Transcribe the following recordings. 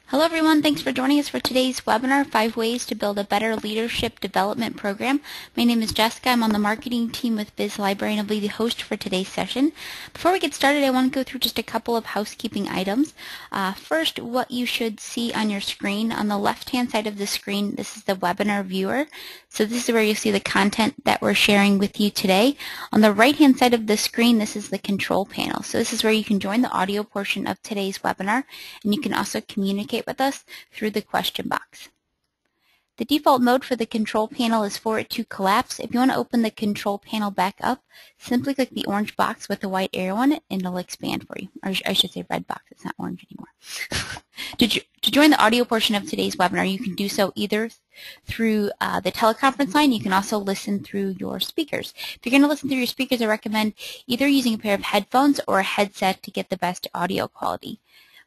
Hello everyone, thanks for joining us for today's webinar, 5 Ways to Build a Better Leadership Development Program. My name is Jessica, I'm on the marketing team with BizLibrary and I'll be the host for today's session. Before we get started, I want to go through just a couple of housekeeping items. First, what you should see on your screen. On the left-hand side of the screen, this is the webinar viewer. So this is where you'll see the content that we're sharing with you today. On the right-hand side of the screen, this is the control panel. So this is where you can join the audio portion of today's webinar, and you can also communicate with us through the question box. The default mode for the control panel is for it to collapse. If you want to open the control panel back up, simply click the orange box with the white arrow on it and it'll expand for you. Or I should say red box, it's not orange anymore. To join the audio portion of today's webinar, you can do so either through the teleconference line. You can also listen through your speakers. If you're going to listen through your speakers, I recommend either using a pair of headphones or a headset to get the best audio quality.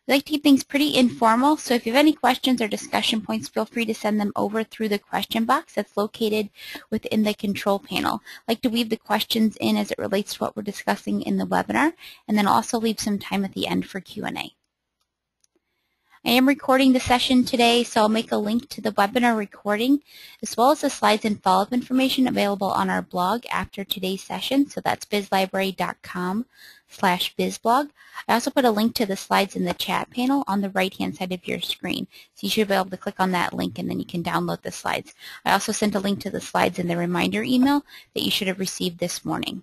We like to keep things pretty informal, so if you have any questions or discussion points, feel free to send them over through the question box that's located within the control panel. I like to weave the questions in as it relates to what we're discussing in the webinar, and then also leave some time at the end for Q&A. I am recording the session today, so I'll make a link to the webinar recording as well as the slides and follow-up information available on our blog after today's session. So that's bizlibrary.com/bizblog. I also put a link to the slides in the chat panel on the right-hand side of your screen. So you should be able to click on that link and then you can download the slides. I also sent a link to the slides in the reminder email that you should have received this morning.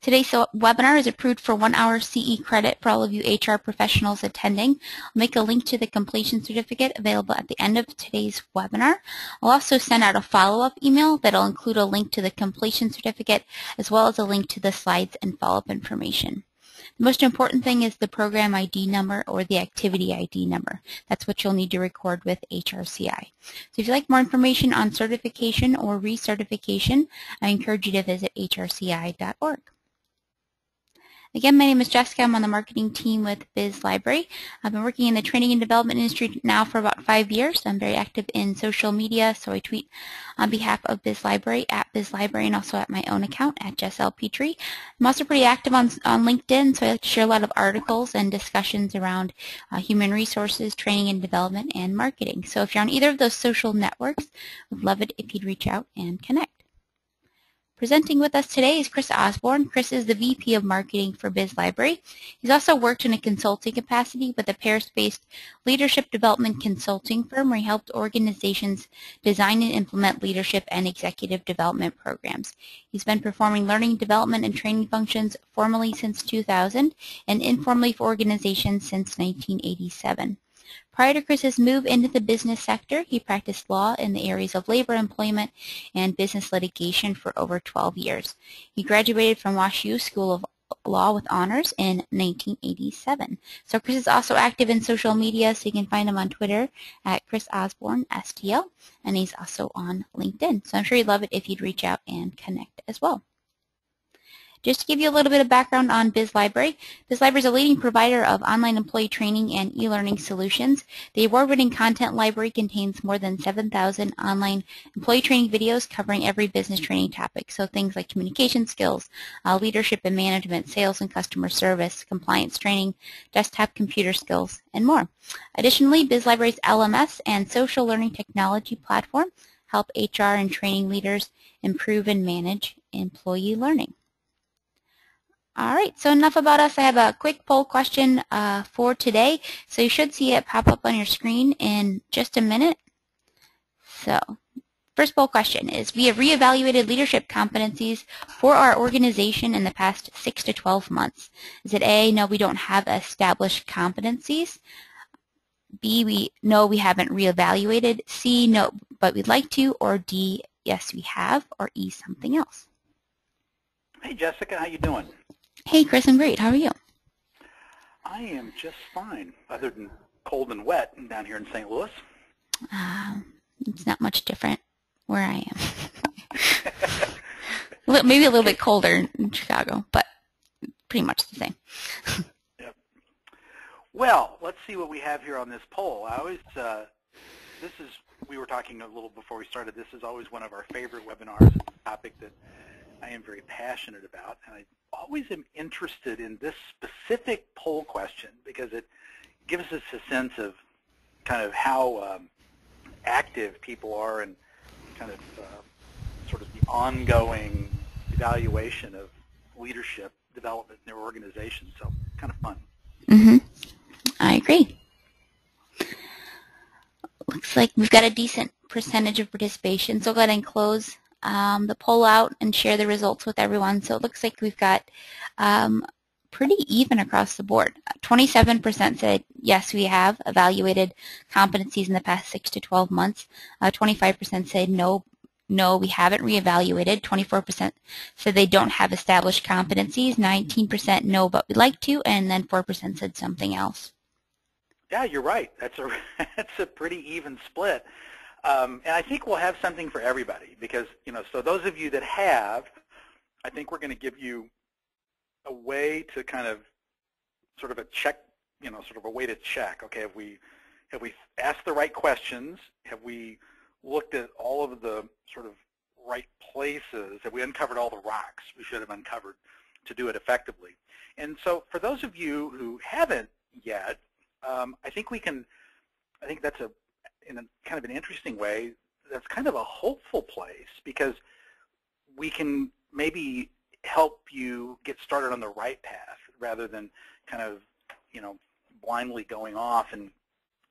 Today's webinar is approved for 1 hour CE credit for all of you HR professionals attending. I'll make a link to the completion certificate available at the end of today's webinar. I'll also send out a follow-up email that'll include a link to the completion certificate as well as a link to the slides and follow-up information. The most important thing is the program ID number or the activity ID number. That's what you'll need to record with HRCI. So if you'd like more information on certification or recertification, I encourage you to visit hrci.org. Again, my name is Jessica. I'm on the marketing team with BizLibrary. I've been working in the training and development industry now for about 5 years. I'm very active in social media, so I tweet on behalf of BizLibrary at BizLibrary and also at my own account at Jess L. Petrie. I'm also pretty active on LinkedIn, so I like to share a lot of articles and discussions around human resources, training and development, and marketing. So if you're on either of those social networks, I'd love it if you'd reach out and connect. Presenting with us today is Chris Osborne. Chris is the VP of Marketing for BizLibrary. He's also worked in a consulting capacity with a Paris-based leadership development consulting firm where he helped organizations design and implement leadership and executive development programs. He's been performing learning, development, and training functions formally since 2000 and informally for organizations since 1987. Prior to Chris's move into the business sector, he practiced law in the areas of labor, employment, and business litigation for over 12 years. He graduated from WashU School of Law with honors in 1987. So Chris is also active in social media, so you can find him on Twitter at Chris Osborne STL, and he's also on LinkedIn. So I'm sure you'd love it if you'd reach out and connect as well. Just to give you a little bit of background on BizLibrary, BizLibrary is a leading provider of online employee training and e-learning solutions. The award-winning content library contains more than 7,000 online employee training videos covering every business training topic, so things like communication skills, leadership and management, sales and customer service, compliance training, desktop computer skills, and more. Additionally, BizLibrary's LMS and social learning technology platform help HR and training leaders improve and manage employee learning. All right, so enough about us. I have a quick poll question for today. So you should see it pop up on your screen in just a minute. So first poll question is, we have reevaluated leadership competencies for our organization in the past 6 to 12 months. Is it A, no, we don't have established competencies? B, no, we haven't reevaluated? C, no, but we'd like to? Or D, yes, we have? Or E, something else? Hey, Jessica, how you doing? Hey, Chris, I'm great. How are you? I am just fine, other than cold and wet down here in St. Louis. It's not much different where I am. Maybe a little bit colder in Chicago, but pretty much the same. Yep. Well, let's see what we have here on this poll. We were talking a little before we started, this is always one of our favorite webinars. It's a topic that I am very passionate about, and I always am interested in this specific poll question because it gives us a sense of kind of how active people are and kind of sort of the ongoing evaluation of leadership development in their organization. So kind of fun. Mm-hmm. I agree. Looks like we've got a decent percentage of participation, so I'll go ahead and close the poll out and share the results with everyone. So it looks like we've got pretty even across the board. 27% said yes, we have evaluated competencies in the past 6 to 12 months. 25% said no, we haven't reevaluated. 24% said they don't have established competencies. 19% no, but we'd like to, and then 4% said something else. Yeah, you're right. That's a pretty even split. And I think we'll have something for everybody because, so those of you that have, I think we're going to give you a way to kind of sort of a check, sort of a way to check, okay, have we asked the right questions? Have we looked at all of the sort of right places? Have we uncovered all the rocks we should have uncovered to do it effectively? And so for those of you who haven't yet, I think that's in a kind of an interesting way, that's kind of a hopeful place because we can maybe help you get started on the right path rather than kind of, blindly going off and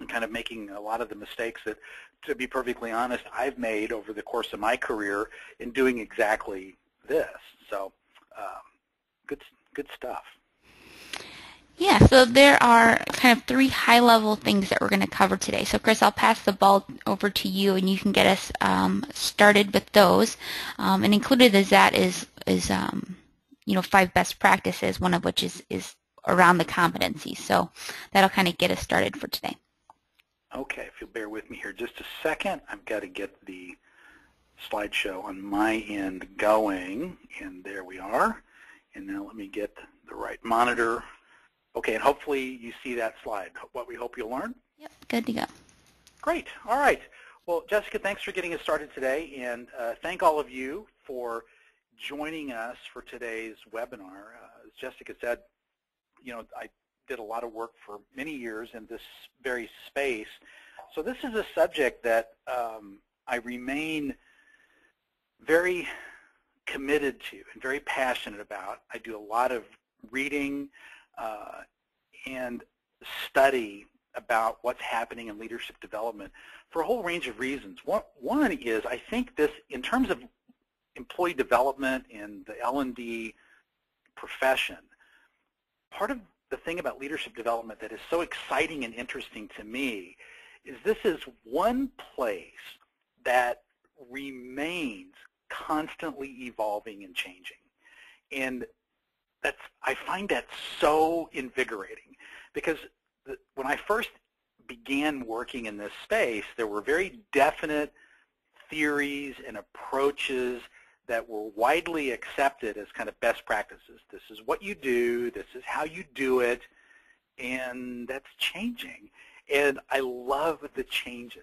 kind of making a lot of the mistakes that, to be perfectly honest, I've made over the course of my career in doing exactly this. So good stuff. Yeah, so there are kind of 3 high-level things that we're going to cover today. So, Chris, I'll pass the ball over to you, and you can get us started with those. And included as that is 5 best practices, one of which is around the competencies. So that'll kind of get us started for today. Okay, if you'll bear with me here just a second, I've got to get the slideshow on my end going, and there we are. And now let me get the right monitor. Okay, and hopefully you see that slide, what we hope you'll learn. Yep, good to go. Great, all right. Well, Jessica, thanks for getting us started today, and thank all of you for joining us for today's webinar. As Jessica said, I did a lot of work for many years in this very space, so this is a subject that I remain very committed to and very passionate about. I do a lot of reading and study about what's happening in leadership development for a whole range of reasons. One is I think this, in terms of employee development in the L&D profession, part of the thing about leadership development that is so exciting and interesting to me is this is one place that remains constantly evolving and changing. And I find that so invigorating because when I first began working in this space, there were very definite theories and approaches that were widely accepted as kind of best practices. This is what you do, this is how you do it, and that's changing. And I love the changes.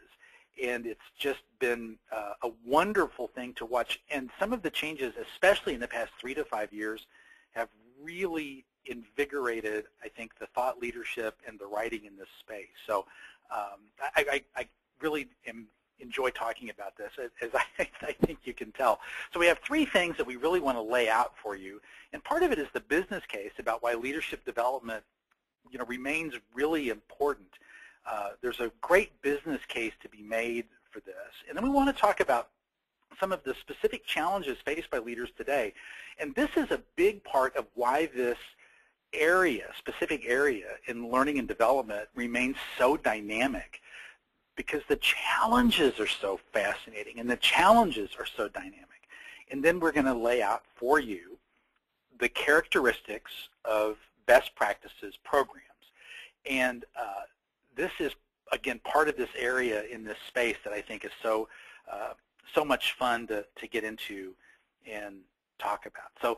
And it's just been a wonderful thing to watch. And some of the changes, especially in the past 3 to 5 years, have really invigorated, I think, the thought leadership and the writing in this space. So I really enjoy talking about this, as I think you can tell. So we have 3 things that we really want to lay out for you. And part of it is the business case about why leadership development remains really important. There's a great business case to be made for this. And then we want to talk about some of the specific challenges faced by leaders today. And this is a big part of why this specific area in learning and development remains so dynamic, because the challenges are so fascinating and the challenges are so dynamic. And then we're going to lay out for you the characteristics of best practices programs. And this is, again, part of this area in this space that I think is so much fun to get into and talk about. So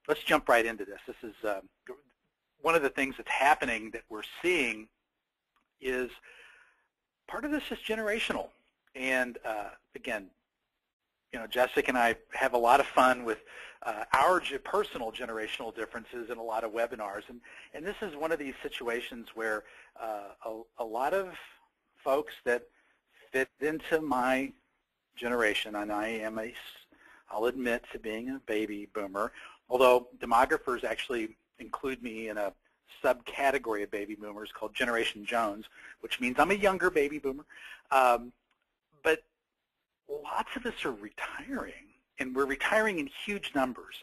let's jump right into this. This is one of the things that's happening that we're seeing is part of this is generational. And again, Jessica and I have a lot of fun with our personal generational differences in a lot of webinars. And this is one of these situations where a lot of folks that fit into my generation, and I'll admit to being a baby boomer, although demographers actually include me in a subcategory of baby boomers called Generation Jones, which means I'm a younger baby boomer. But lots of us are retiring, and we're retiring in huge numbers.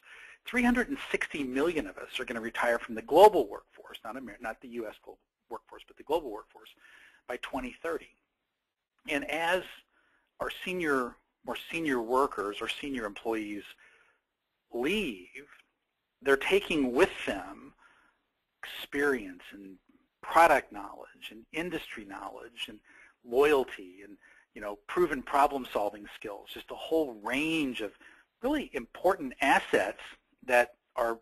360 million of us are going to retire from the global workforce, not the U.S. global workforce, but the global workforce, by 2030. And as our more senior workers or senior employees leave, they're taking with them experience and product knowledge and industry knowledge and loyalty and proven problem-solving skills, just a whole range of really important assets that are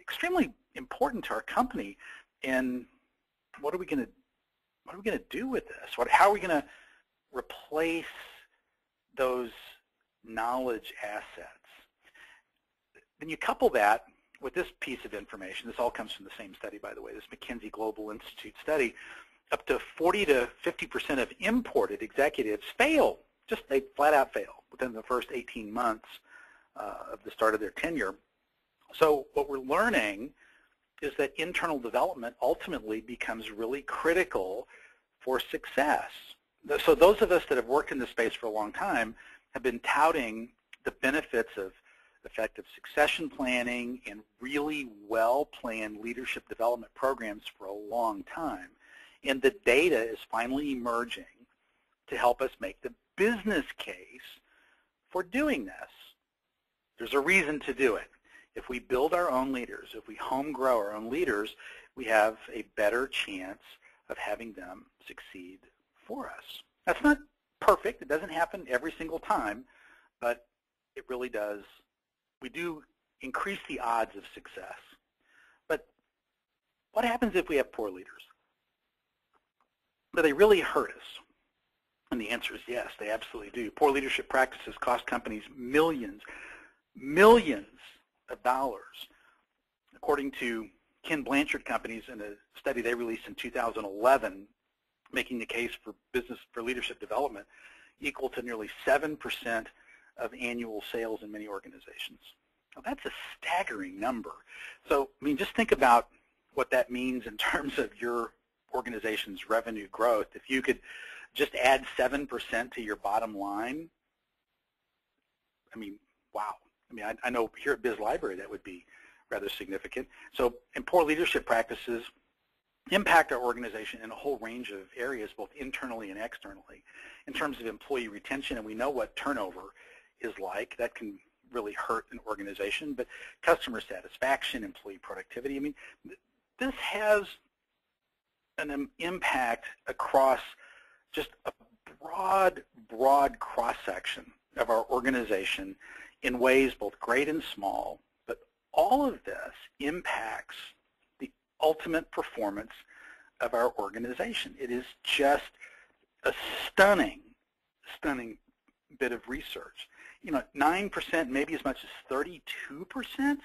extremely important to our company. And what are we going to do with this? How are we going to replace those knowledge assets? Then you couple that with this piece of information. This all comes from the same study, by the way, this McKinsey Global Institute study. Up to 40 to 50% of imported executives fail. They flat out fail within the first 18 months of the start of their tenure. So what we're learning is that internal development ultimately becomes really critical for success. So those of us that have worked in this space for a long time have been touting the benefits of effective succession planning and really well-planned leadership development programs for a long time. And the data is finally emerging to help us make the business case for doing this. There's a reason to do it. If we build our own leaders, if we home grow our own leaders, we have a better chance of having them succeed for us. That's not perfect. It doesn't happen every single time, but it really does. We do increase the odds of success. But what happens if we have poor leaders? Do they really hurt us? And the answer is yes, they absolutely do. Poor leadership practices cost companies millions of dollars. According to Ken Blanchard Companies in a study they released in 2011, making the case for leadership development equal to nearly 7% of annual sales in many organizations. Now, that's a staggering number. So, just think about what that means in terms of your organization's revenue growth. If you could just add 7% to your bottom line, wow. I know here at Biz Library that would be rather significant. So, and poor leadership practices impact our organization in a whole range of areas, both internally and externally. In terms of employee retention, and we know what turnover is like, that can really hurt an organization, but customer satisfaction, employee productivity, this has an impact across just a broad cross-section of our organization in ways both great and small, but all of this impacts the ultimate performance of our organization. It is just a stunning bit of research. 9%, maybe as much as 32%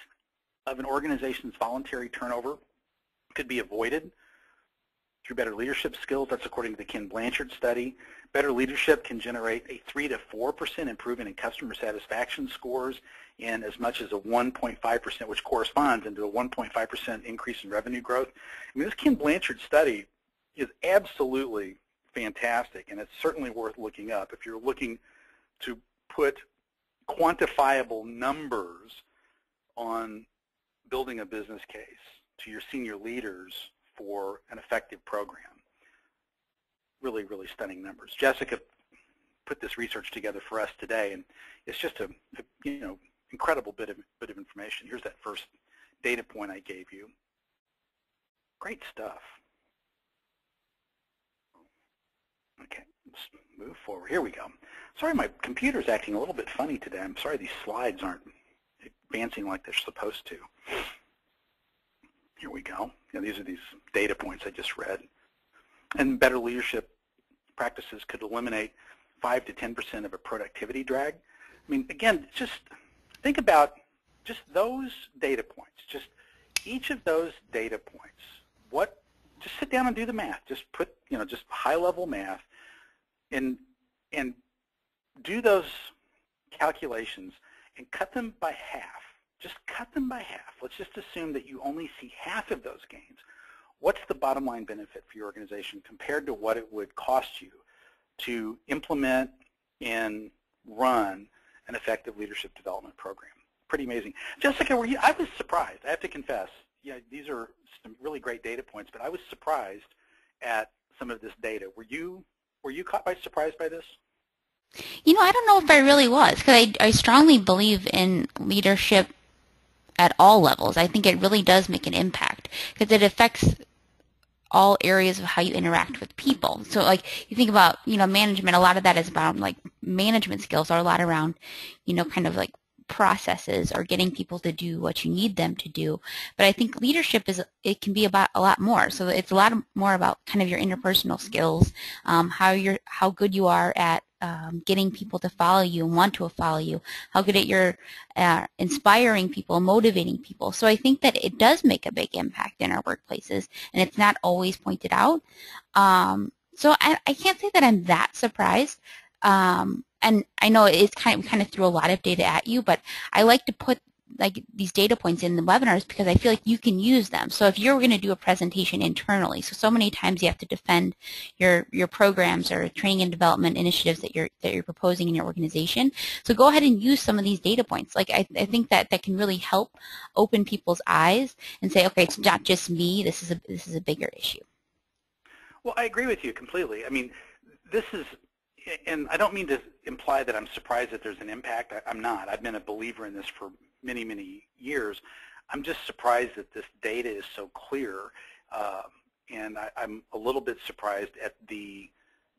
of an organization's voluntary turnover could be avoided through better leadership skills. That's according to the Ken Blanchard study. Better leadership can generate a 3 to 4% improvement in customer satisfaction scores and as much as a 1.5%, which corresponds into a 1.5% increase in revenue growth. This Ken Blanchard study is absolutely fantastic, and it's certainly worth looking up if you're looking to put quantifiable numbers on building a business case to your senior leaders for an effective program. Really stunning numbers. Jessica put this research together for us today, and it's just a incredible bit of information. Here's that first data point I gave you. Great stuff. Okay, let's move forward. Here we go. Sorry, my computer's acting a little bit funny today. I'm sorry these slides aren't advancing like they're supposed to. Here we go. These are these data points I just read. And better leadership practices could eliminate 5 to 10% of a productivity drag. Again, just think about just those data points, just each of those data points, just sit down and do the math. Just put, just high-level math, and do those calculations and cut them by half. Just cut them by half. Let's just assume that you only see half of those gains. What's the bottom line benefit for your organization compared to what it would cost you to implement and run an effective leadership development program? Pretty amazing. Jessica, I was surprised. I have to confess. These are some really great data points, but I was surprised at some of this data. Were you caught by surprise by this? I don't know if I really was, because I strongly believe in leadership at all levels. I think it really does make an impact because it affects all areas of how you interact with people. So like you think about, management, a lot of that is about like management skills are a lot around, kind of like processes or getting people to do what you need them to do. But I think leadership it can be about a lot more. So it's a lot more about kind of your interpersonal skills, how good you are at getting people to follow you and want to follow you, how good at your inspiring people, motivating people. So I think that it does make a big impact in our workplaces, and it's not always pointed out. So I can't say that I'm that surprised. And I know we kind of threw a lot of data at you, but I like to put like these data points in the webinars because I feel like you can use them. So if you're going to do a presentation internally, so many times you have to defend your programs or training and development initiatives that you're proposing in your organization. So go ahead and use some of these data points. Like I think that can really help open people's eyes and say, okay, it's not just me. This is a bigger issue. Well, I agree with you completely. I mean, this is. And I don't mean to imply that I'm surprised that there's an impact. I'm not. I've been a believer in this for many, many years. I'm just surprised that this data is so clear, and I'm a little bit surprised at the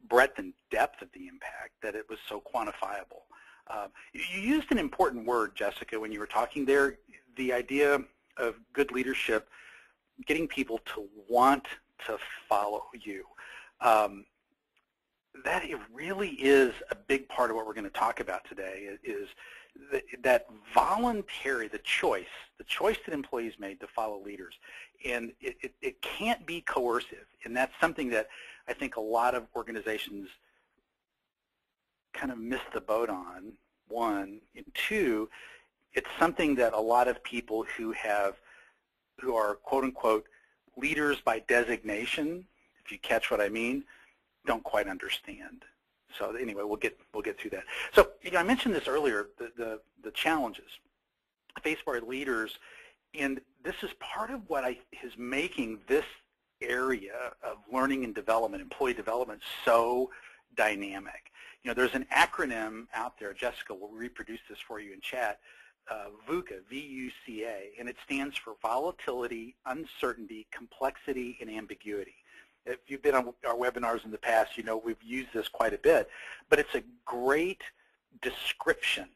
breadth and depth of the impact, that it was so quantifiable. You used an important word, Jessica, when you were talking there, the idea of good leadership, getting people to want to follow you. That it really is a big part of what we're going to talk about today is that voluntary, the choice that employees made to follow leaders. And it can't be coercive. And that's something that I think a lot of organizations kind of miss the boat on, one. And two, it's something that a lot of people who are quote unquote leaders by designation, if you catch what I mean, don't quite understand. So anyway, we'll get through that. So I mentioned this earlier, the challenges faced by our leaders, and this is part of what is making this area of learning and development, employee development, so dynamic. There's an acronym out there. Jessica will reproduce this for you in chat. VUCA, V-U-C-A, and it stands for volatility, uncertainty, complexity, and ambiguity. If you've been on our webinars in the past, we've used this quite a bit, but it's a great description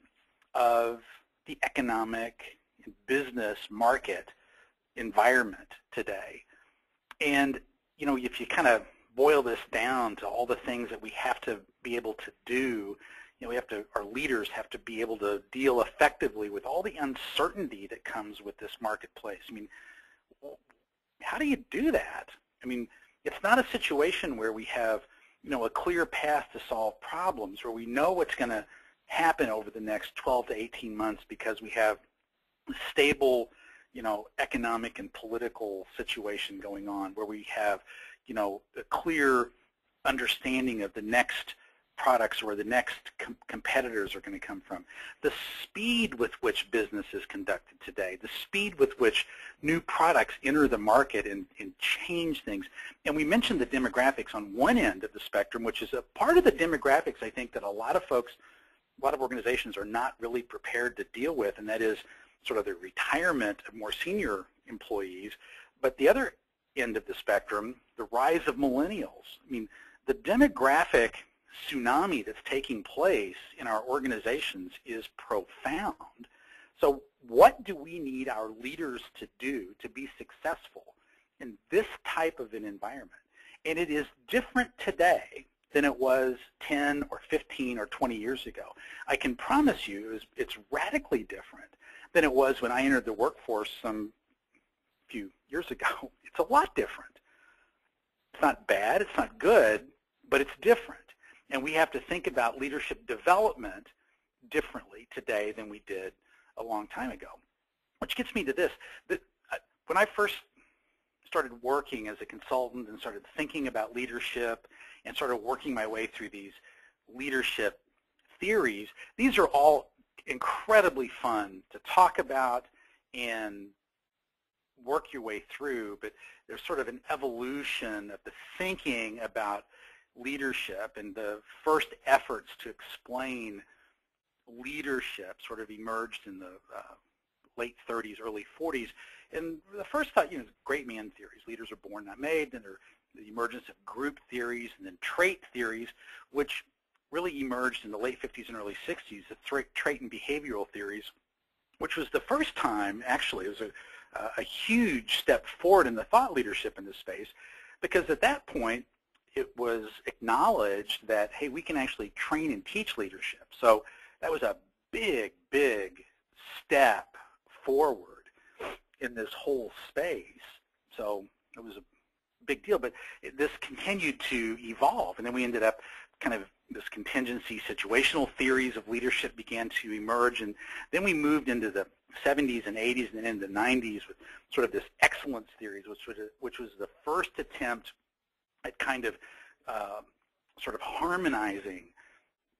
of the economic and business market environment today. And, if you kind of boil this down to all the things that we have to be able to do, our leaders have to be able to deal effectively with all the uncertainty that comes with this marketplace. I mean, how do you do that? I mean, it's not a situation where we have, a clear path to solve problems, where we know what's going to happen over the next 12 to 18 months because we have a stable, economic and political situation going on, where we have, a clear understanding of the next products or the next competitors are going to come from. The speed with which business is conducted today, the speed with which new products enter the market and change things. And we mentioned the demographics on one end of the spectrum, which is a part of the demographics I think that a lot of organizations are not really prepared to deal with, and that is sort of the retirement of more senior employees. But the other end of the spectrum, the rise of millennials. I mean, the demographic tsunami that's taking place in our organizations is profound. So what do we need our leaders to do to be successful in this type of an environment? And it is different today than it was 10 or 15 or 20 years ago. I can promise you it's radically different. than it was when I entered the workforce some few years ago. It's a lot different. It's not bad, it's not good, but it's different. And we have to think about leadership development differently today than we did a long time ago. Which gets me to this. When I first started working as a consultant and started thinking about leadership and started working my way through these leadership theories, these are all incredibly fun to talk about and work your way through, but there's sort of an evolution of the thinking about leadership, and the first efforts to explain leadership sort of emerged in the late 30s, early 40s. And the first thought, great man theories. Leaders are born, not made. Then there the emergence of group theories, and then trait theories, which really emerged in the late 50s and early 60s, the trait and behavioral theories, which was the first time, actually, it was a huge step forward in the thought leadership in this space, because at that point, it was acknowledged that, hey, we can actually train and teach leadership. So that was a big, big step forward in this whole space. So it was a big deal, but this continued to evolve, and then we ended up kind of this contingency situational theories of leadership began to emerge, and then we moved into the 70s and 80s and then into the 90s with sort of this excellence theories, which was the first attempt at kind of sort of harmonizing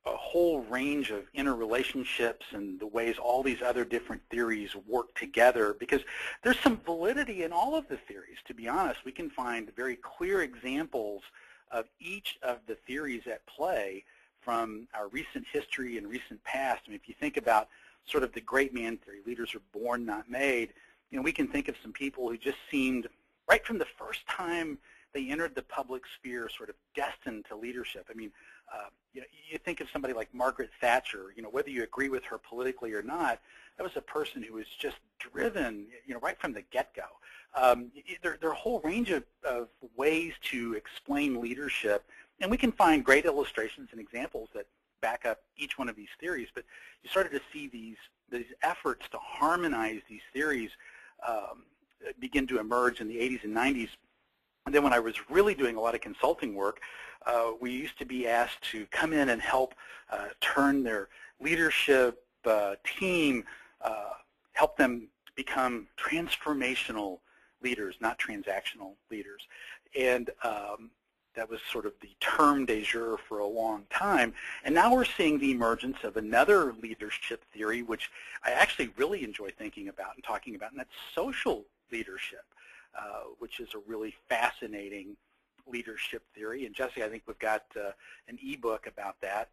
a whole range of interrelationships and the ways all these other different theories work together, because there's some validity in all of the theories, to be honest. We can find very clear examples of each of the theories at play from our recent history and recent past. I mean, if you think about sort of the great man theory, leaders are born, not made, we can think of some people who just seemed, right from the first time they entered the public sphere, sort of destined to leadership. I mean, you think of somebody like Margaret Thatcher, whether you agree with her politically or not, that was a person who was just driven, right from the get-go. There are a whole range of ways to explain leadership, and we can find great illustrations and examples that back up each one of these theories, but you started to see these efforts to harmonize these theories begin to emerge in the 80s and 90s. And then when I was really doing a lot of consulting work, we used to be asked to come in and help turn their leadership team, help them become transformational leaders, not transactional leaders. And that was sort of the term de jour for a long time. And now we're seeing the emergence of another leadership theory, which I actually really enjoy thinking about and talking about, and that's social leadership. Which is a really fascinating leadership theory. And Jesse, I think we've got an ebook about that,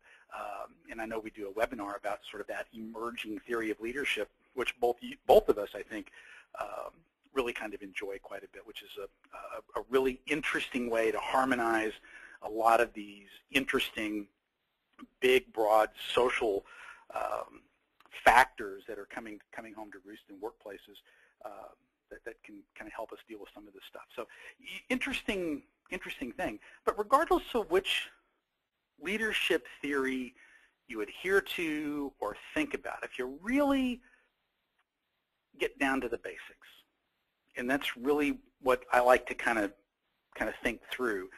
and I know we do a webinar about sort of that emerging theory of leadership, which both of us, I think, really kind of enjoy quite a bit, which is a really interesting way to harmonize a lot of these interesting, big, broad social factors that are coming home to roost in workplaces. That can kind of help us deal with some of this stuff. So interesting thing. But regardless of which leadership theory you adhere to or think about, if you really get down to the basics, and that's really what I like to kind of think through.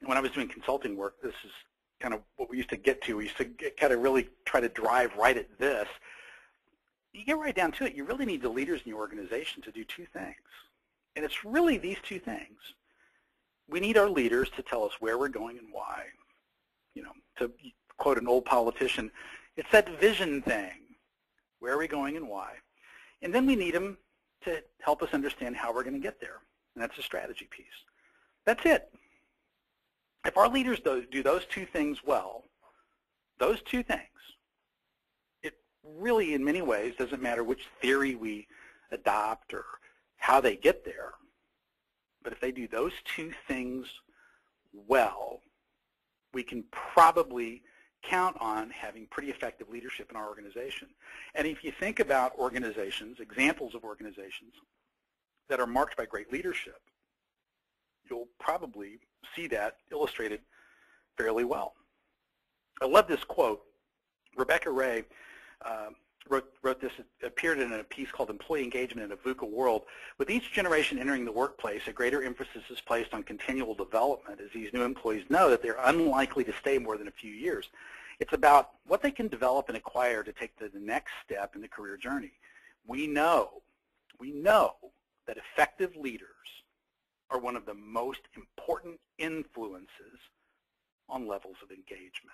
When I was doing consulting work, this is kind of what we used to get to. We used to kind of really try to drive right at this. You get right down to it, you really need the leaders in your organization to do two things. And it's really these two things. We need our leaders to tell us where we're going and why. To quote an old politician, it's that vision thing. Where are we going and why? And then we need them to help us understand how we're going to get there. And that's the strategy piece. That's it. If our leaders do those two things well, those two things, really, in many ways, doesn't matter which theory we adopt or how they get there. But if they do those two things well, we can probably count on having pretty effective leadership in our organization. And if you think about organizations, examples of organizations that are marked by great leadership, you'll probably see that illustrated fairly well. I love this quote. Rebecca Ray, wrote this, it appeared in a piece called Employee Engagement in a VUCA World. With each generation entering the workplace, a greater emphasis is placed on continual development as these new employees know that they're unlikely to stay more than a few years. It's about what they can develop and acquire to take to the next step in the career journey. We know that effective leaders are one of the most important influences on levels of engagement.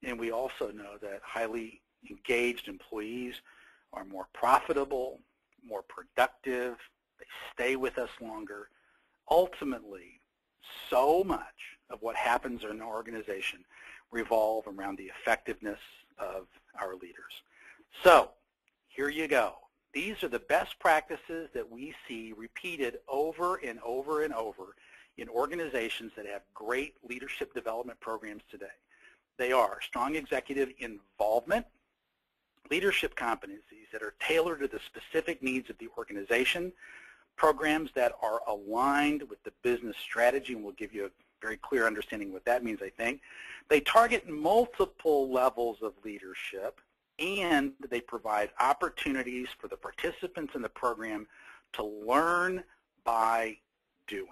And we also know that highly engaged employees are more profitable, more productive, they stay with us longer. Ultimately, so much of what happens in an organization revolve around the effectiveness of our leaders. So, here you go. These are the best practices that we see repeated over and over and over in organizations that have great leadership development programs today. They are strong executive involvement, leadership competencies that are tailored to the specific needs of the organization, programs that are aligned with the business strategy, and we'll give you a very clear understanding of what that means, I think. They target multiple levels of leadership, and they provide opportunities for the participants in the program to learn by doing.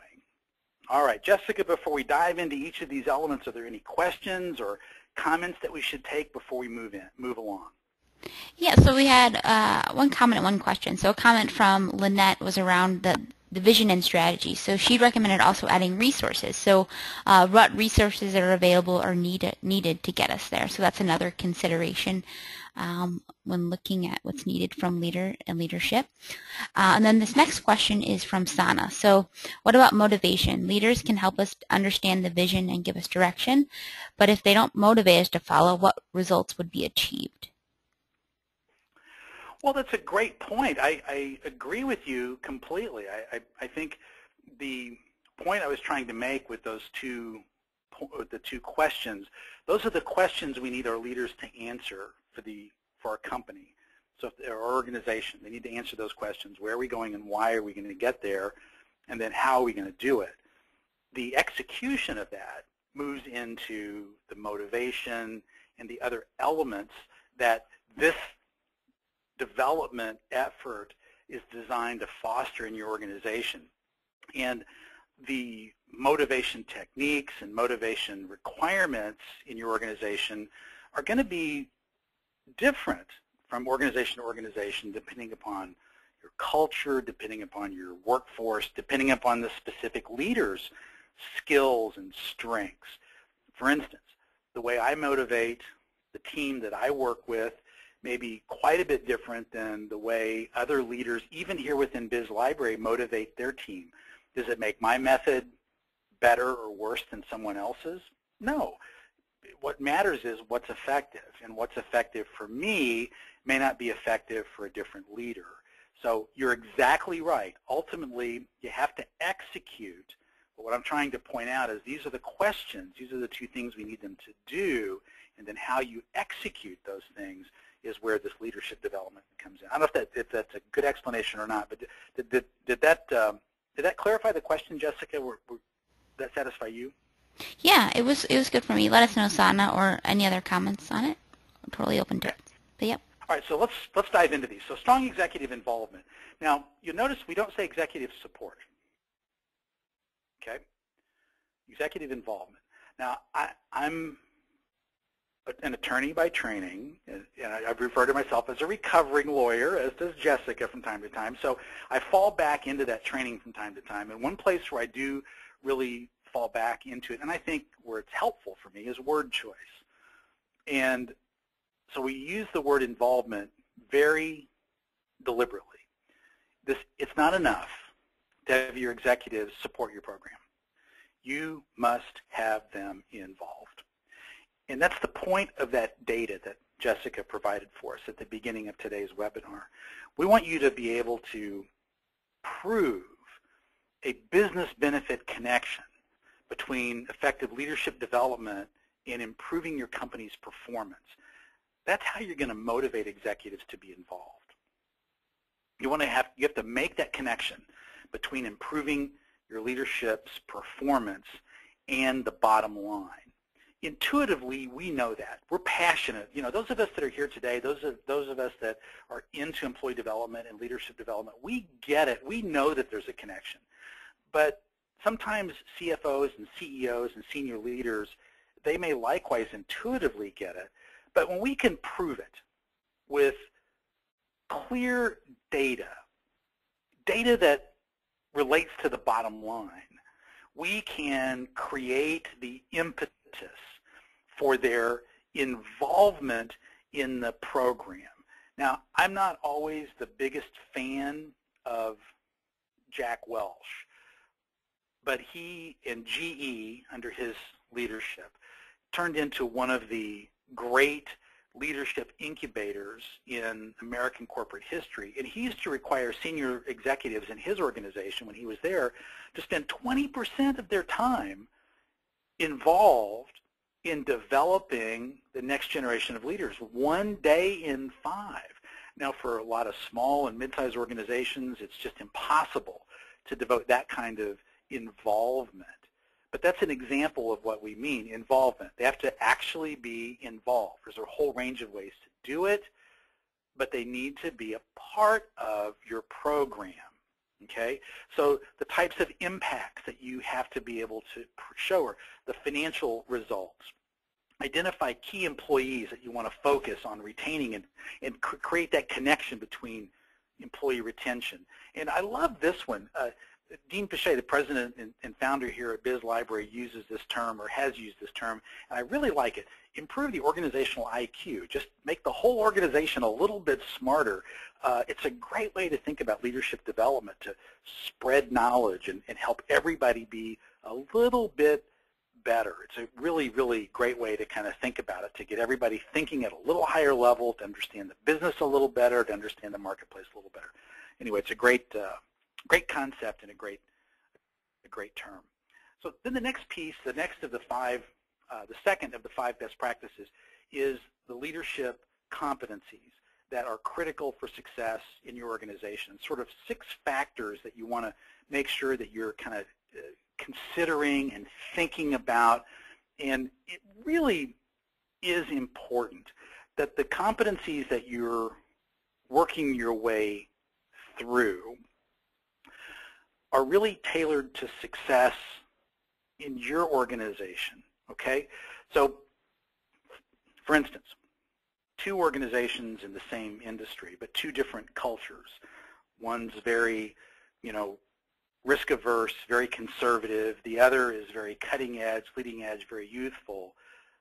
All right, Jessica, before we dive into each of these elements, are there any questions or comments that we should take before we move along? Yeah, so we had one comment and one question. So a comment from Lynette was around the vision and strategy. So she recommended also adding resources. So what resources that are available or needed to get us there. So that's another consideration when looking at what's needed from leader and leadership. And then this next question is from Sana. So what about motivation? Leaders can help us understand the vision and give us direction, but if they don't motivate us to follow, what results would be achieved? Well, that's a great point. I agree with you completely. I think the point I was trying to make with the two questions, those are the questions we need our leaders to answer for our company. So if they're our organization, they need to answer those questions. Where are we going and why are we going to get there? And then how are we going to do it? The execution of that moves into the motivation and the other elements that this development effort is designed to foster in your organization. And the motivation techniques and motivation requirements in your organization are going to be different from organization to organization depending upon your culture, depending upon your workforce, depending upon the specific leader's skills and strengths. For instance, the way I motivate the team that I work with may be quite a bit different than the way other leaders, even here within Biz Library, motivate their team. Does it make my method better or worse than someone else's? No. What matters is what's effective, and what's effective for me may not be effective for a different leader. So you're exactly right. Ultimately, you have to execute. But what I'm trying to point out is these are the questions, these are the two things we need them to do, and then how you execute those things is where this leadership development comes in. I don't know if that's a good explanation or not, but did that clarify the question, Jessica? Did that satisfy you? Yeah, it was good for me. Let us know, Sana, or any other comments on it. I'm totally open to it. But yep. All right, so let's dive into these. So strong executive involvement. Now, you'll notice we don't say executive support. Okay? Executive involvement. Now, I'm an attorney by training, and I've referred to myself as a recovering lawyer, as does Jessica from time to time. So I fall back into that training from time to time. And one place where I do really fall back into it, and I think where it's helpful for me, is word choice. And so we use the word involvement very deliberately. It's not enough to have your executives support your program. You must have them involved. And that's the point of that data that Jessica provided for us at the beginning of today's webinar. We want you to be able to prove a business benefit connection between effective leadership development and improving your company's performance. That's how you're going to motivate executives to be involved. You have to make that connection between improving your leadership's performance and the bottom line. intuitively, we know that. We're passionate. You know, those of us that are here today, those of us that are into employee development and leadership development, we get it. We know that there's a connection. But sometimes CFOs and CEOs and senior leaders, they may likewise intuitively get it. But when we can prove it with clear data that relates to the bottom line, we can create the impetus for their involvement in the program. Now, I'm not always the biggest fan of Jack Welch, but he and GE, under his leadership, turned into one of the great leadership incubators in American corporate history. And he used to require senior executives in his organization when he was there to spend 20% of their time involved in developing the next generation of leaders, 1 day in 5. Now, for a lot of small and mid-sized organizations, it's just impossible to devote that kind of involvement. But that's an example of what we mean, involvement. They have to actually be involved. There's a whole range of ways to do it, but they need to be a part of your program, okay? So the types of impacts that you have to be able to show are the financial results. Identify key employees that you want to focus on retaining and create that connection between employee retention. And I love this one. Dean Pichet, the president and founder here at Biz Library, uses this term, or has used this term, and I really like it. Improve the organizational IQ. Just make the whole organization a little bit smarter. It's a great way to think about leadership development, to spread knowledge and help everybody be a little bit better. It's a really, really great way to kind of think about it, to get everybody thinking at a little higher level, to understand the business a little better, to understand the marketplace a little better. Anyway, it's a great concept and a great term. So then the next piece, the second of the 5 best practices, is the leadership competencies that are critical for success in your organization. Sort of 6 factors that you want to make sure that you're kind of considering and thinking about. And it really is important that the competencies that you're working your way through are really tailored to success in your organization, okay? So, for instance, 2 organizations in the same industry, but 2 different cultures. One's very, risk-averse, very conservative. The other is very cutting-edge, leading-edge, very youthful.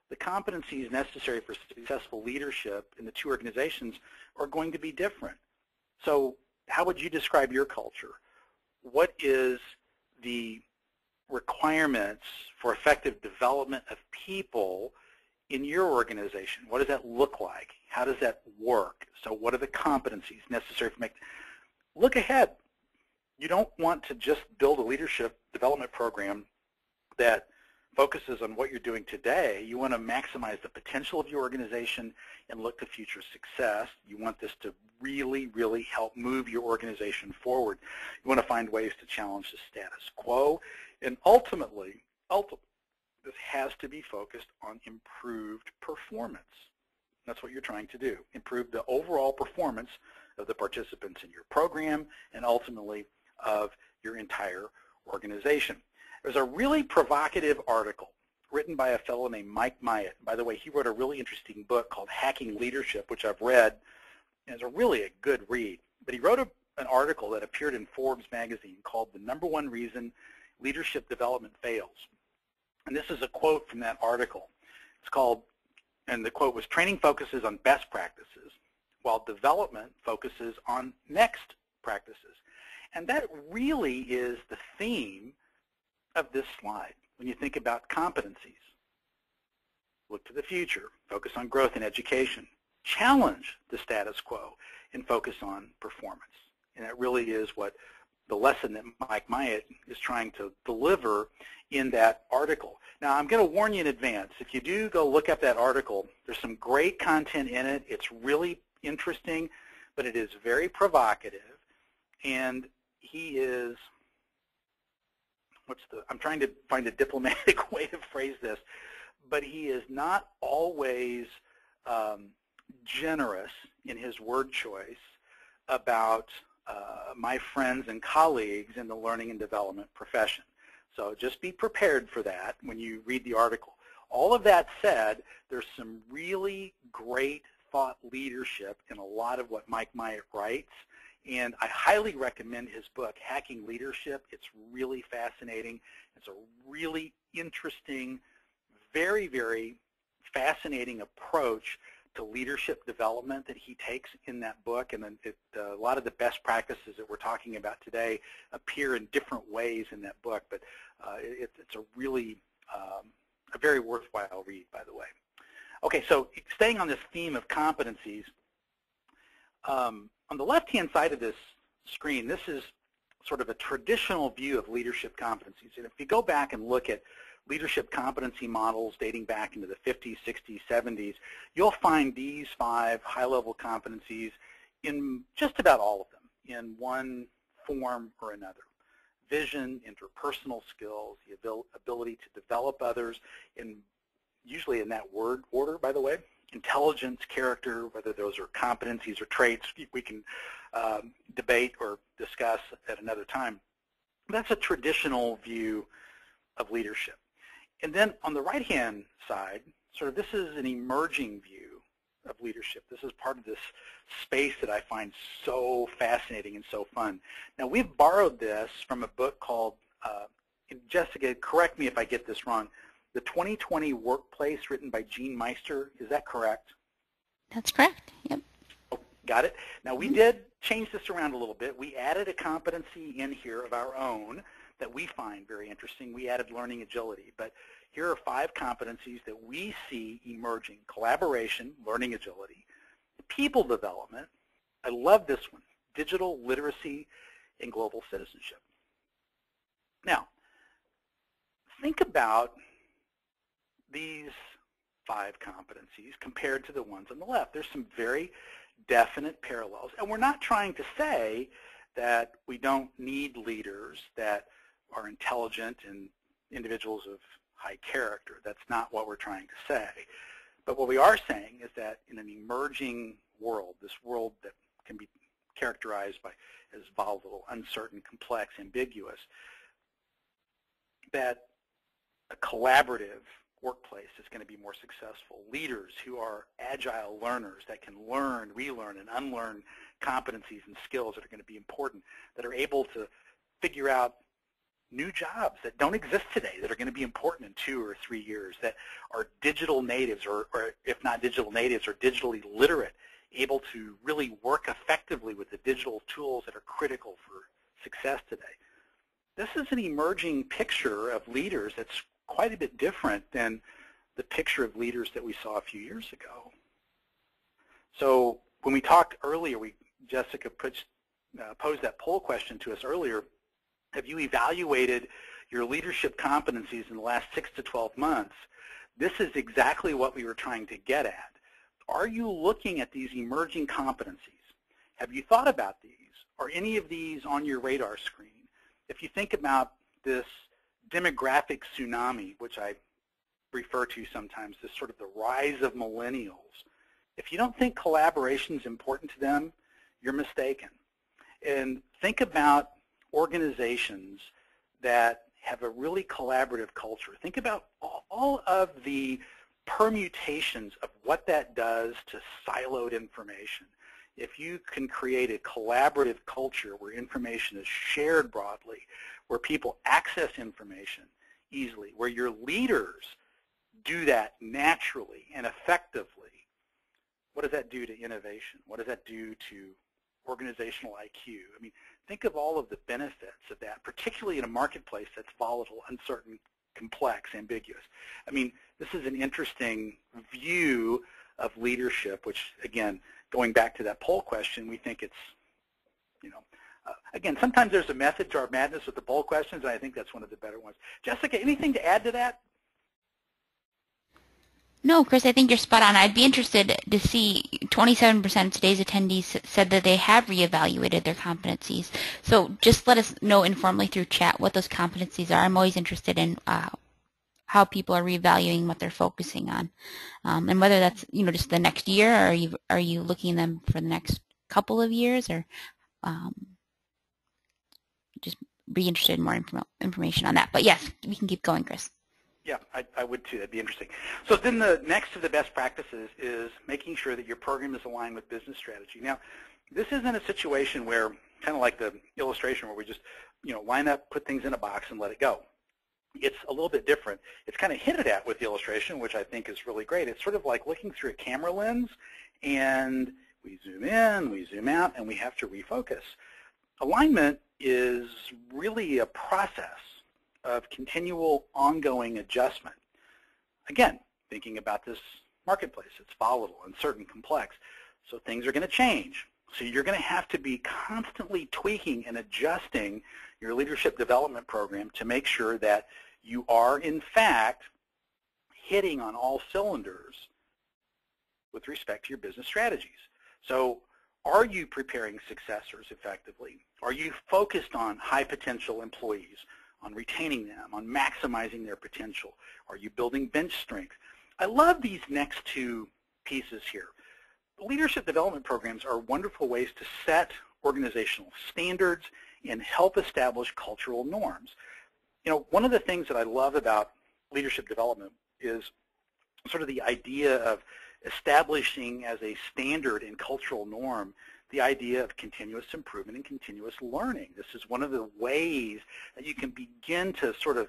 The competencies necessary for successful leadership in the 2 organizations are going to be different. So how would you describe your culture? What is the requirements for effective development of people in your organization? What does that look like? How does that work? So what are the competencies necessary for look ahead. You don't want to just build a leadership development program that focuses on what you're doing today. You want to maximize the potential of your organization and look to future success. You want this to really, really help move your organization forward. You want to find ways to challenge the status quo. And ultimately, this has to be focused on improved performance. That's what you're trying to do. Improve the overall performance of the participants in your program and ultimately of your entire organization. There's a really provocative article written by a fellow named Mike Myatt. By the way, he wrote a really interesting book called Hacking Leadership, which I've read, and it's really a good read. But he wrote an article that appeared in Forbes magazine called The #1 Reason Leadership Development Fails. And this is a quote from that article. It's called, and the quote was, "Training focuses on best practices, while development focuses on next practices." And that really is the theme of this slide. When you think about competencies, look to the future, focus on growth and education, challenge the status quo, and focus on performance. And that really is what the lesson that Mike Myatt is trying to deliver in that article. Now, I'm going to warn you in advance, if you do go look up that article, there's some great content in it. It's really interesting, but it is very provocative. And he is, I'm trying to find a diplomatic way to phrase this, but he is not always generous in his word choice about my friends and colleagues in the learning and development profession. So just be prepared for that when you read the article. All of that said, there's some really great thought leadership in a lot of what Mike Myatt writes, and I highly recommend his book, Hacking Leadership. It's really fascinating. It's a really interesting, very, very fascinating approach to leadership development that he takes in that book, and then a lot of the best practices that we're talking about today appear in different ways in that book, but it's a really a very worthwhile read, by the way. Okay, so staying on this theme of competencies, on the left-hand side of this screen, this is sort of a traditional view of leadership competencies. And if you go back and look at leadership competency models dating back into the 50s, 60s, 70s, you'll find these 5 high-level competencies in just about all of them in one form or another. Vision, interpersonal skills, the ability to develop others, usually in that word order, by the way. Intelligence, character, whether those are competencies or traits, we can debate or discuss at another time. That's a traditional view of leadership. And then on the right-hand side, sort of this is an emerging view of leadership. This is part of this space that I find so fascinating and so fun. Now, we've borrowed this from a book called, Jessica, correct me if I get this wrong, The 2020 Workplace, written by Gene Meister. Is that correct? That's correct. Yep. Oh, got it. Now, we did change this around a little bit. We added a competency in here of our own that we find very interesting. We added learning agility, but here are 5 competencies that we see emerging: collaboration, learning agility, people development. I love this one: digital literacy and global citizenship. Now, think about these 5 competencies compared to the ones on the left. There's some very definite parallels, and we're not trying to say that we don't need leaders that are intelligent and individuals of high character. That's not what we're trying to say. But what we are saying is that in an emerging world, this world that can be characterized by as volatile, uncertain, complex, ambiguous, that a collaborative workplace is going to be more successful. Leaders who are agile learners that can learn, relearn, and unlearn competencies and skills that are going to be important, that are able to figure out new jobs that don't exist today that are going to be important in 2 or 3 years, that are digital natives, or if not digital natives, are digitally literate, able to really work effectively with the digital tools that are critical for success today. This is an emerging picture of leaders that's quite a bit different than the picture of leaders that we saw a few years ago. So when we talked earlier, Jessica posed that poll question to us earlier. Have you evaluated your leadership competencies in the last 6 to 12 months? This is exactly what we were trying to get at. Are you looking at these emerging competencies? Have you thought about these? Are any of these on your radar screen? If you think about this demographic tsunami, which I refer to sometimes, this sort of the rise of millennials, if you don't think collaboration is important to them, you're mistaken. And think about organizations that have a really collaborative culture. Think about all of the permutations of what that does to siloed information. If you can create a collaborative culture where information is shared broadly, where people access information easily, where your leaders do that naturally and effectively, what does that do to innovation? What does that do to organizational IQ? I mean, think of all of the benefits of that, particularly in a marketplace that's volatile, uncertain, complex, ambiguous. I mean, this is an interesting view of leadership, which, again, going back to that poll question, we think it's, again, sometimes there's a method to our madness with the poll questions, and I think that's one of the better ones. Jessica, anything to add to that? No, Chris, I think you're spot on. I'd be interested to see 27% of today's attendees said that they have reevaluated their competencies. So just let us know informally through chat what those competencies are. I'm always interested in how people are reevaluating what they're focusing on, and whether that's just the next year, or are you looking at them for the next couple of years, or just be interested in more information on that. But yes, we can keep going, Chris. Yeah, I would too. That'd be interesting. So then the next of the best practices is making sure that your program is aligned with business strategy. Now, this isn't a situation where, kind of like the illustration where we just line up, put things in a box, and let it go. It's a little bit different. It's kind of hinted at with the illustration, which I think is really great. It's sort of like looking through a camera lens, and we zoom in, we zoom out, and we have to refocus. Alignment is really a process of continual ongoing adjustment. Again, thinking about this marketplace, it's volatile, uncertain, complex, so things are going to change. So you're going to have to be constantly tweaking and adjusting your leadership development program to make sure that you are, in fact, hitting on all cylinders with respect to your business strategies. So are you preparing successors effectively? Are you focused on high potential employees, on retaining them, on maximizing their potential? Are you building bench strength? I love these next two pieces here. Leadership development programs are wonderful ways to set organizational standards and help establish cultural norms. One of the things that I love about leadership development is sort of the idea of establishing as a standard and cultural norm the idea of continuous improvement and continuous learning. This is one of the ways that you can begin to sort of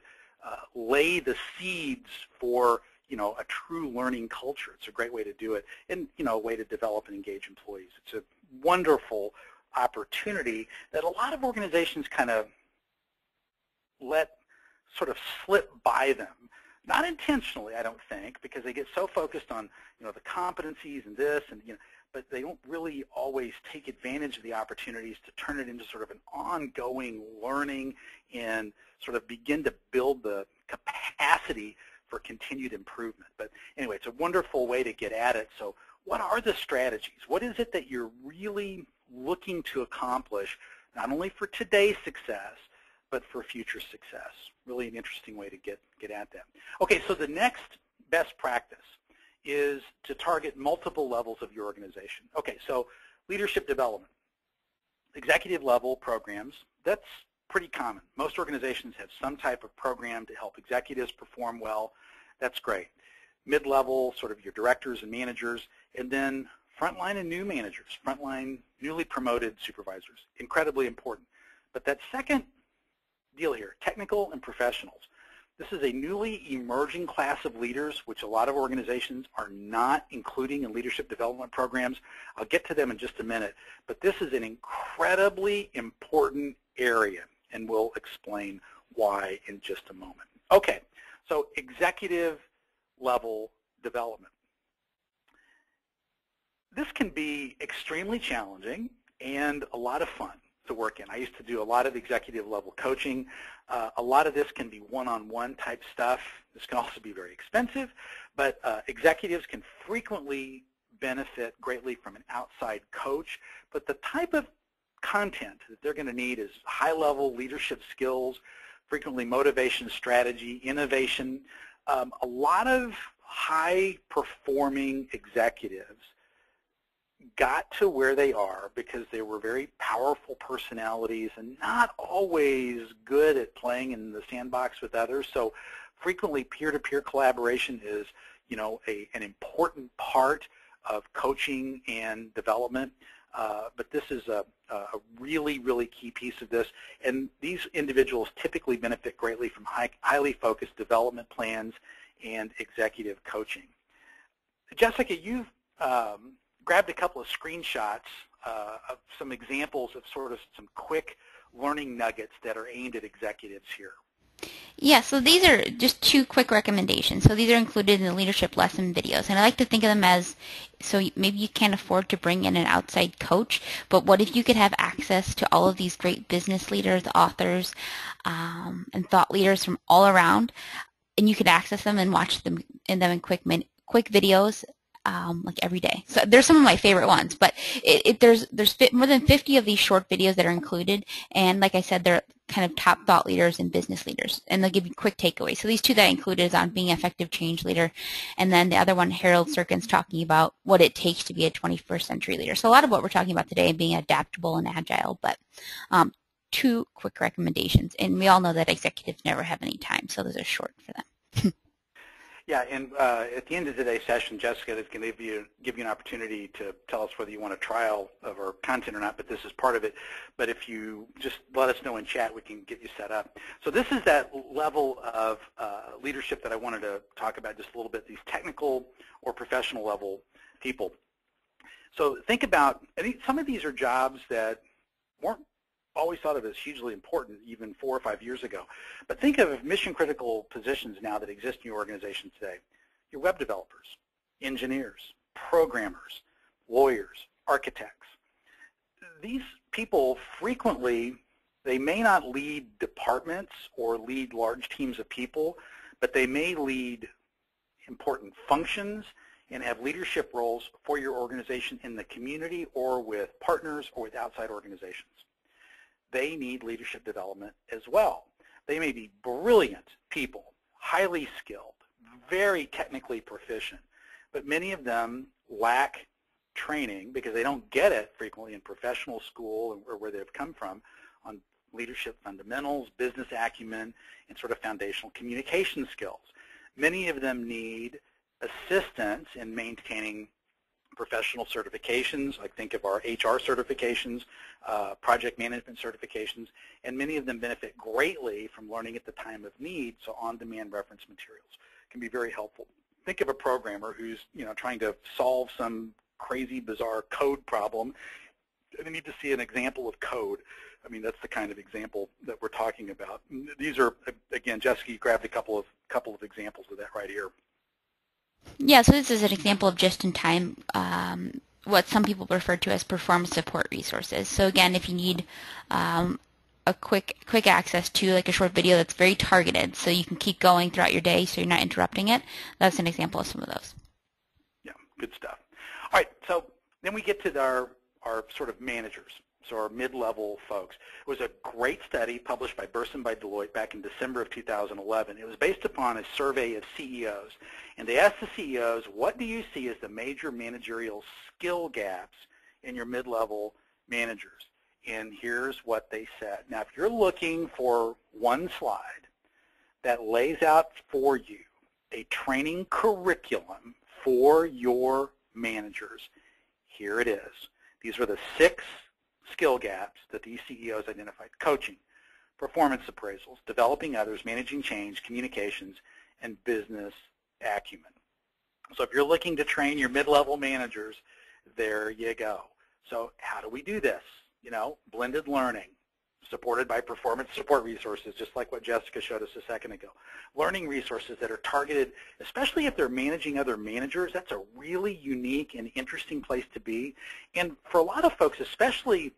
lay the seeds for a true learning culture. It's a great way to do it, and a way to develop and engage employees. It's a wonderful opportunity that a lot of organizations kind of let sort of slip by them. Not intentionally, I don't think, because they get so focused on the competencies and this and but they don't really always take advantage of the opportunities to turn it into sort of an ongoing learning and sort of begin to build the capacity for continued improvement. But anyway, it's a wonderful way to get at it. So what are the strategies? What is it that you're really looking to accomplish, not only for today's success, but for future success? Really an interesting way to get at that. Okay, so the next best practice is to target multiple levels of your organization. Okay, so leadership development. Executive level programs, that's pretty common. Most organizations have some type of program to help executives perform well. That's great. Mid-level, sort of your directors and managers, and then frontline and new managers, frontline newly promoted supervisors, incredibly important. But that second deal here, technical and professionals. This is a newly emerging class of leaders, which a lot of organizations are not including in leadership development programs. I'll get to them in just a minute, but this is an incredibly important area, and we'll explain why in just a moment. Okay, so executive level development. This can be extremely challenging and a lot of fun to work in. I used to do a lot of executive level coaching. A lot of this can be one-on-one type stuff. This can also be very expensive, but executives can frequently benefit greatly from an outside coach. But the type of content that they're going to need is high-level leadership skills, frequently motivation, strategy, innovation. A lot of high-performing executives got to where they are because they were very powerful personalities and not always good at playing in the sandbox with others. So frequently peer-to-peer collaboration is, an important part of coaching and development. But this is a really, really key piece of this. And these individuals typically benefit greatly from highly focused development plans and executive coaching. Jessica, you've grabbed a couple of screenshots of some examples of sort of some quick learning nuggets that are aimed at executives here. Yeah, so these are just two quick recommendations. So these are included in the leadership lesson videos. And I like to think of them as, so maybe you can't afford to bring in an outside coach, but what if you could have access to all of these great business leaders, authors, and thought leaders from all around, and you could access them and watch them in quick videos like every day. So there's some of my favorite ones, but there's more than 50 of these short videos that are included, and like I said, they're kind of top thought leaders and business leaders, and they'll give you quick takeaways. So these two that I included is on being an effective change leader, and then the other one, Harold Serkin's talking about what it takes to be a 21st century leader. So a lot of what we're talking about today, being adaptable and agile, but two quick recommendations, and we all know that executives never have any time, so those are short for them. Yeah, and at the end of today's session, Jessica is going to give you an opportunity to tell us whether you want a trial of our content or not, but this is part of it. But if you just let us know in chat, we can get you set up. So this is that level of leadership that I wanted to talk about just a little bit, these technical or professional level people. So think about, some of these are jobs that weren't always thought of as hugely important even 4 or 5 years ago. But think of mission-critical positions now that exist in your organization today. Your web developers, engineers, programmers, lawyers, architects. These people frequently, they may not lead departments or lead large teams of people, but they may lead important functions and have leadership roles for your organization in the community or with partners or with outside organizations. They need leadership development as well. They may be brilliant people, highly skilled, very technically proficient, but many of them lack training because they don't get it frequently in professional school or where they've come from on leadership fundamentals, business acumen, and sort of foundational communication skills. Many of them need assistance in maintaining professional certifications, like think of our HR certifications, project management certifications, and many of them benefit greatly from learning at the time of need, so on-demand reference materials can be very helpful. Think of a programmer who's trying to solve some crazy, bizarre code problem. They need to see an example of code. I mean, that's the kind of example that we're talking about. These are, again, Jessica, you grabbed a couple of examples of that right here. Yeah, so this is an example of just-in-time, what some people refer to as performance support resources. So again, if you need a quick access to like a short video that's very targeted, so you can keep going throughout your day so you're not interrupting it, that's an example of some of those. Yeah, good stuff. All right, so then we get to our sort of managers. So our mid-level folks. It was a great study published by Burson by Deloitte back in December of 2011. It was based upon a survey of CEOs. And they asked the CEOs, what do you see as the major managerial skill gaps in your mid-level managers? And here's what they said. Now, if you're looking for one slide that lays out for you a training curriculum for your managers, here it is. These were the 6 skill gaps that these CEOs identified: coaching, performance appraisals, developing others, managing change, communications, and business acumen. So if you're looking to train your mid-level managers, there you go. So how do we do this? Blended learning, supported by performance support resources, just like what Jessica showed us a second ago. Learning resources that are targeted, especially if they're managing other managers, that's a really unique and interesting place to be. And for a lot of folks, especially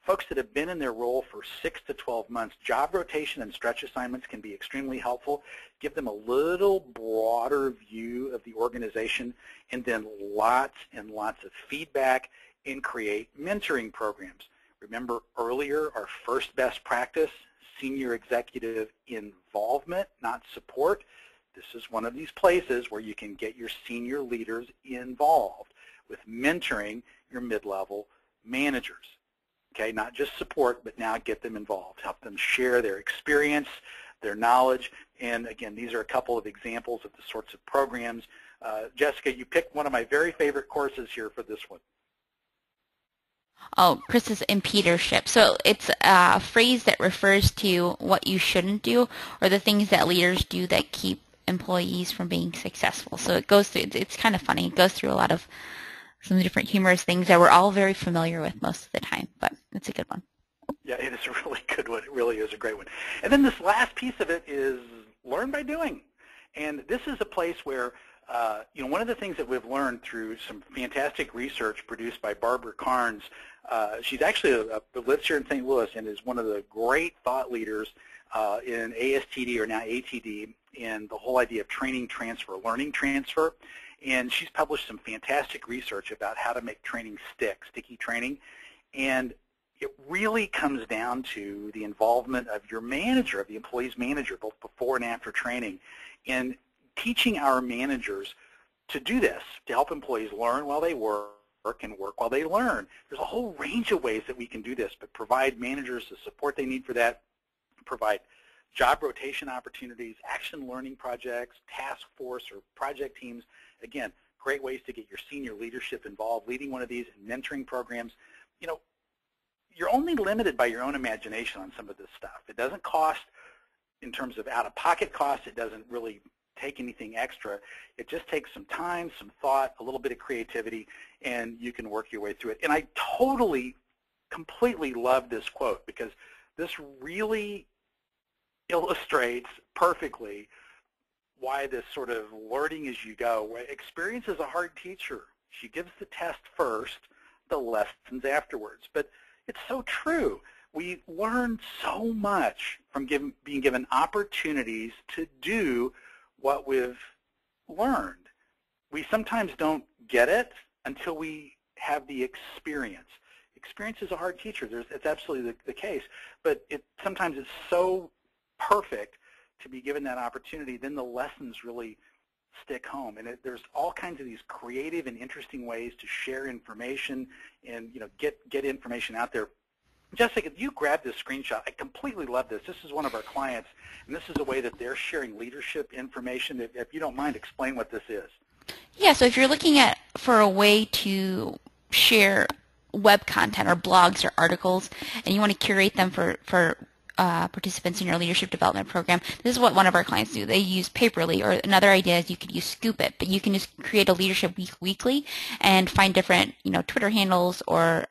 folks that have been in their role for 6 to 12 months, job rotation and stretch assignments can be extremely helpful. Give them a little broader view of the organization, and then lots and lots of feedback, and create mentoring programs. Remember earlier, our first best practice, senior executive involvement, not support. This is one of these places where you can get your senior leaders involved with mentoring your mid-level managers. Okay, not just support, but now get them involved. Help them share their experience, their knowledge, and again, these are a couple of examples of the sorts of programs. Jessica, you picked one of my very favorite courses here for this one. Oh, Chris's impedership. So it's a phrase that refers to what you shouldn't do or the things that leaders do that keep employees from being successful. So it goes through, it's kind of funny. It goes through a lot of some different humorous things that we're all very familiar with most of the time, but it's a good one. Yeah, it is a really good one. It really is a great one. And then this last piece of it is learn by doing. And this is a place where one of the things that we've learned through some fantastic research produced by Barbara Carnes She's actually lives here in St. Louis and is one of the great thought leaders in ASTD, or now ATD, in the whole idea of training transfer, learning transfer. And she's published some fantastic research about how to make training stick, sticky training. And it really comes down to the involvement of your manager, of the employee's manager, both before and after training, and teaching our managers to do this, to help employees learn while they work and work while they learn. There's a whole range of ways that we can do this, but provide managers the support they need for that, provide job rotation opportunities, action learning projects, task force or project teams. Again, great ways to get your senior leadership involved, leading one of these, mentoring programs. You know, you're only limited by your own imagination on some of this stuff. It doesn't cost, in terms of out-of-pocket costs, it doesn't really take anything extra. It just takes some time, some thought, a little bit of creativity, and you can work your way through it. And I totally, completely love this quote, because this really illustrates perfectly why this sort of learning as you go. Experience is a hard teacher. She gives the test first, the lessons afterwards. But it's so true. We learn so much from being given opportunities to do what we've learned. We sometimes don't get it until we have the experience. Experience is a hard teacher. It's absolutely the case. But sometimes it's so perfect to be given that opportunity, then the lessons really stick home. And there's all kinds of these creative and interesting ways to share information and, you know, get information out there. Jessica, you grabbed this screenshot. I completely love this. This is one of our clients, and this is a way that they're sharing leadership information. If you don't mind, explain what this is. Yeah, so if you're looking for a way to share web content or blogs or articles, and you want to curate them for participants in your leadership development program, this is what one of our clients do. They use Paperly, or another idea is you could use Scoop.it, but you can just create a leadership weekly and find different, you know, Twitter handles or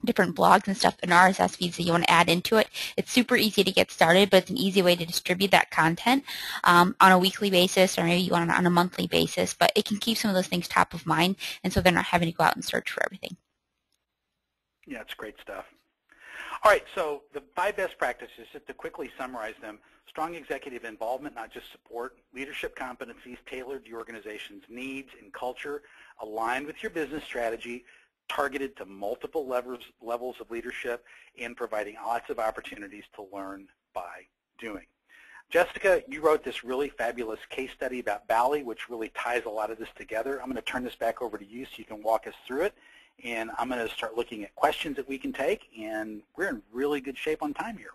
different blogs and stuff and RSS feeds that you want to add into it. It's super easy to get started, but it's an easy way to distribute that content on a weekly basis, or maybe you want it on a monthly basis, but it can keep some of those things top of mind, and so they're not having to go out and search for everything. Yeah, it's great stuff. All right, so the 5 best practices, just to quickly summarize them: strong executive involvement, not just support; leadership competencies tailored to your organization's needs and culture, aligned with your business strategy, targeted to multiple levels of leadership, and providing lots of opportunities to learn by doing. Jessica, you wrote this really fabulous case study about Bally, which really ties a lot of this together. I'm going to turn this back over to you so you can walk us through it. And I'm going to start looking at questions that we can take, and we're in really good shape on time here.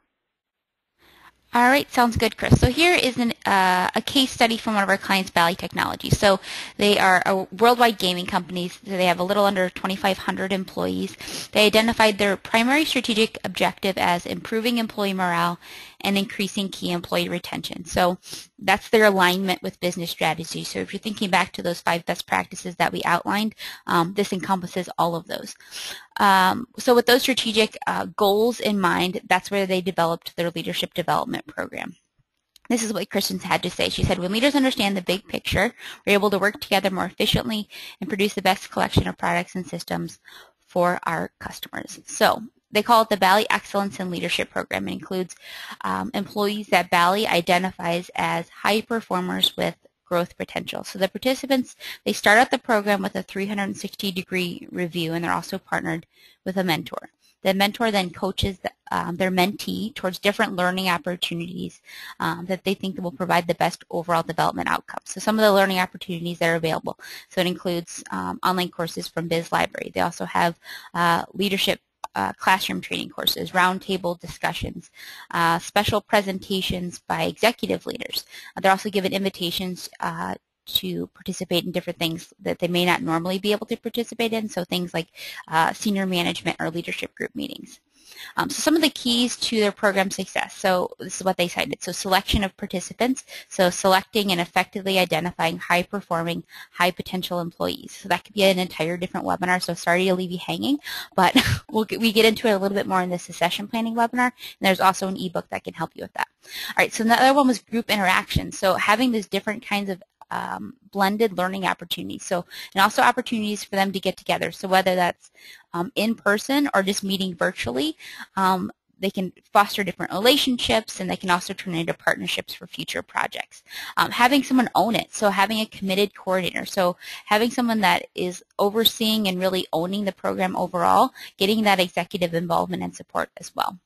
All right, sounds good, Chris. So here is a case study from one of our clients, Bally Technologies. So they are a worldwide gaming company. So they have a little under 2,500 employees. They identified their primary strategic objective as improving employee morale and increasing key employee retention. So that's their alignment with business strategy. So if you're thinking back to those 5 best practices that we outlined, this encompasses all of those. So with those strategic goals in mind, that's where they developed their leadership development program. This is what Kristen had to say. She said, when leaders understand the big picture, we're able to work together more efficiently and produce the best collection of products and systems for our customers. So they call it the Bally Excellence in Leadership Program. It includes employees that Bally identifies as high performers with growth potential. So the participants, they start out the program with a 360-degree review, and they're also partnered with a mentor. The mentor then coaches their mentee towards different learning opportunities that they think will provide the best overall development outcomes. So some of the learning opportunities that are available. So it includes online courses from Biz Library. They also have leadership classroom training courses, roundtable discussions, special presentations by executive leaders. They're also given invitations to participate in different things that they may not normally be able to participate in, so things like senior management or leadership group meetings. So some of the keys to their program success. So this is what they cited. So selection of participants. So selecting and effectively identifying high-performing, high-potential employees. So that could be an entire different webinar, so sorry to leave you hanging, but we get into it a little bit more in the succession planning webinar, and there's also an ebook that can help you with that. All right, so the other one was group interaction. So having these different kinds of blended learning opportunities. So, and also opportunities for them to get together. So whether that's in person or just meeting virtually, they can foster different relationships, and they can also turn into partnerships for future projects. Having someone own it, so having a committed coordinator, so having someone that is overseeing and really owning the program overall, getting that executive involvement and support as well.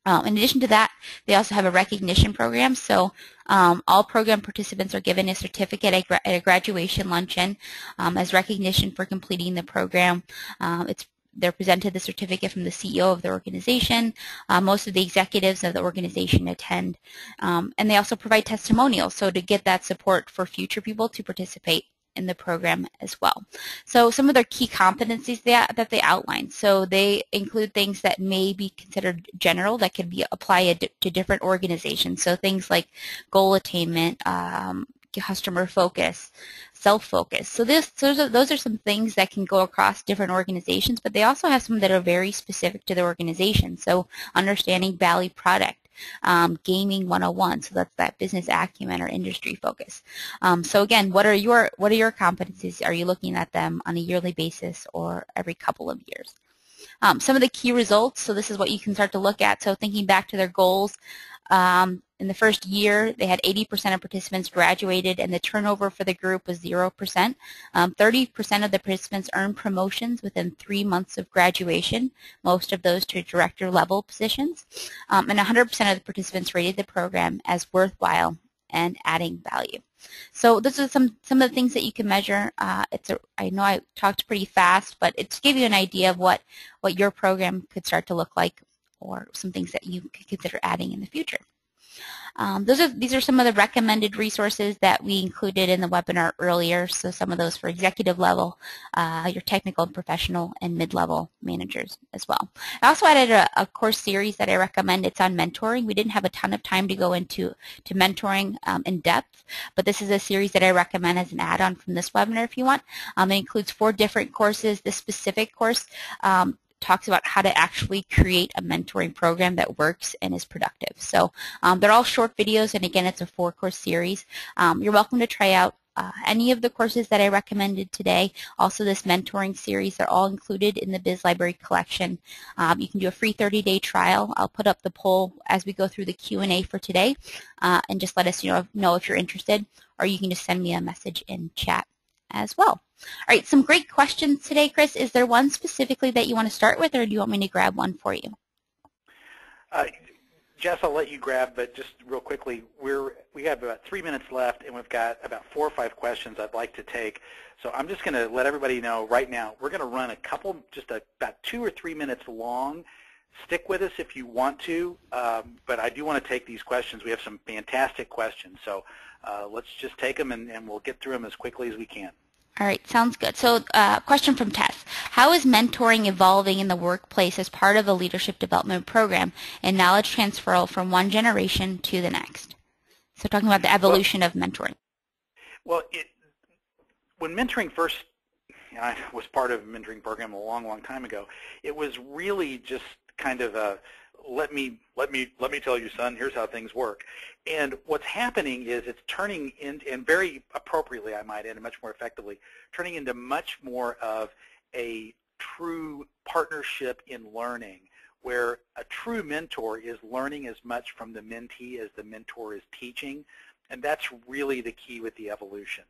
In addition to that, they also have a recognition program. So all program participants are given a certificate at a graduation luncheon as recognition for completing the program. They're presented the certificate from the CEO of the organization. Most of the executives of the organization attend. And they also provide testimonials, so to get that support for future people to participate in the program as well. So some of their key competencies that they outline. So they include things that may be considered general that can be applied to different organizations. So things like goal attainment, customer focus, self-focus. So those are some things that can go across different organizations, but they also have some that are very specific to the organization. So understanding value product, gaming 101, so that's that business acumen or industry focus. So again, what are your competencies? Are you looking at them on a yearly basis or every couple of years? Some of the key results, so this is what you can start to look at. So thinking back to their goals, in the first year, they had 80% of participants graduated, and the turnover for the group was 0%. 30% of the participants earned promotions within 3 months of graduation, most of those to director-level positions. And 100% of the participants rated the program as worthwhile and adding value. So this is some of the things that you can measure. I know I talked pretty fast, but it's to give you an idea of what your program could start to look like, or some things that you could consider adding in the future. These are some of the recommended resources that we included in the webinar earlier. So some of those for executive level, your technical and professional and mid-level managers as well. I also added a course series that I recommend. It's on mentoring. We didn't have a ton of time to go into mentoring in depth, but this is a series that I recommend as an add-on from this webinar if you want. It includes 4 different courses. This specific course talks about how to actually create a mentoring program that works and is productive. So they're all short videos, and again, it's a 4-course series. You're welcome to try out any of the courses that I recommended today. Also, this mentoring series, they're all included in the Biz Library collection. You can do a free 30-day trial. I'll put up the poll as we go through the Q&A for today, and just let us know if you're interested, or you can just send me a message in chat as well. All right, some great questions today, Chris. Is there one specifically that you want to start with, or do you want me to grab one for you? Jess, I'll let you grab, but just real quickly, we have about 3 minutes left, and we've got about 4 or 5 questions I'd like to take. So I'm just going to let everybody know right now, we're going to run a couple, just about 2 or 3 minutes long. Stick with us if you want to, but I do want to take these questions. We have some fantastic questions, so let's just take them, and we'll get through them as quickly as we can. All right, sounds good. So question from Tess. How is mentoring evolving in the workplace as part of a leadership development program and knowledge transfer from one generation to the next? So talking about the evolution of mentoring. Well, when mentoring first, I was part of a mentoring program a long, long time ago, it was really just kind of a, let me tell you, son, here's how things work. And what's happening is it's turning into, and very appropriately, I might add, and much more effectively, turning into much more of a true partnership in learning, where a true mentor is learning as much from the mentee as the mentor is teaching. And that's really the key with the evolution.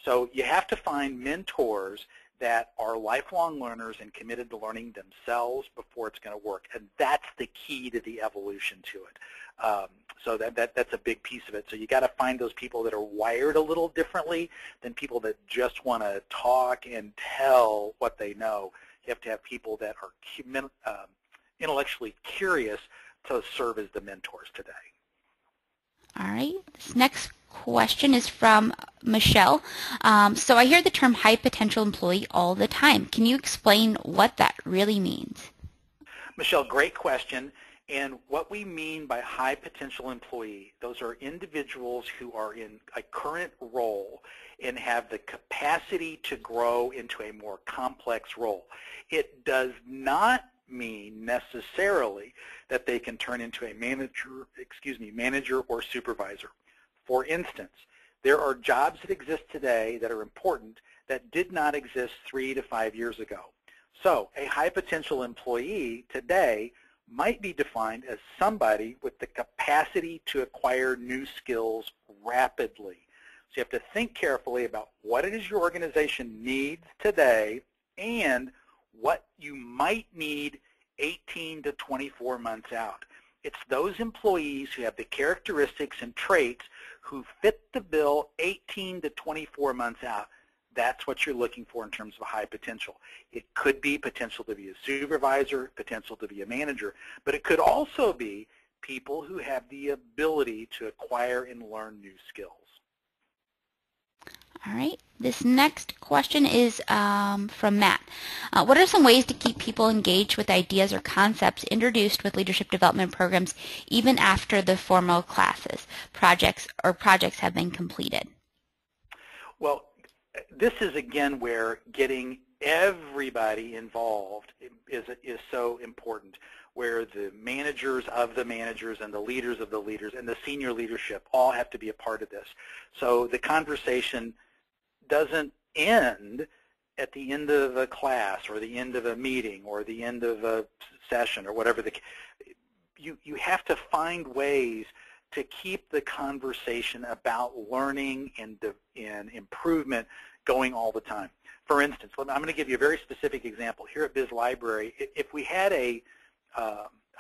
So you have to find mentors that are lifelong learners and committed to learning themselves before it's going to work. And that's the key to the evolution to it. So that's a big piece of it. So you got to find those people that are wired a little differently than people that just want to talk and tell what they know. You have to have people that are intellectually curious to serve as the mentors today. All right. This next question is from Michelle. So I hear the term high potential employee all the time. Can you explain what that really means? Michelle, great question. And what we mean by high potential employee, those are individuals who are in a current role and have the capacity to grow into a more complex role. It does not mean necessarily that they can turn into a manager or supervisor. For instance, There are jobs that exist today that are important that did not exist 3 to 5 years ago. So a high potential employee today might be defined as somebody with the capacity to acquire new skills rapidly. So you have to think carefully about what it is your organization needs today and what you might need 18 to 24 months out. It's those employees who have the characteristics and traits who fit the bill 18 to 24 months out. That's what you're looking for in terms of high potential. It could be potential to be a supervisor, potential to be a manager, but it could also be people who have the ability to acquire and learn new skills. All right, this next question is from Matt. What are some ways to keep people engaged with ideas or concepts introduced with leadership development programs even after the formal classes, projects have been completed? Well, this is again where getting everybody involved is so important, where the managers of the managers and the leaders of the leaders and the senior leadership all have to be a part of this. So the conversation doesn't end at the end of a class or the end of a meeting or the end of a session or whatever. You have to find ways to keep the conversation about learning and improvement going all the time. For instance, I'm going to give you a very specific example. Here at Biz Library, if we had a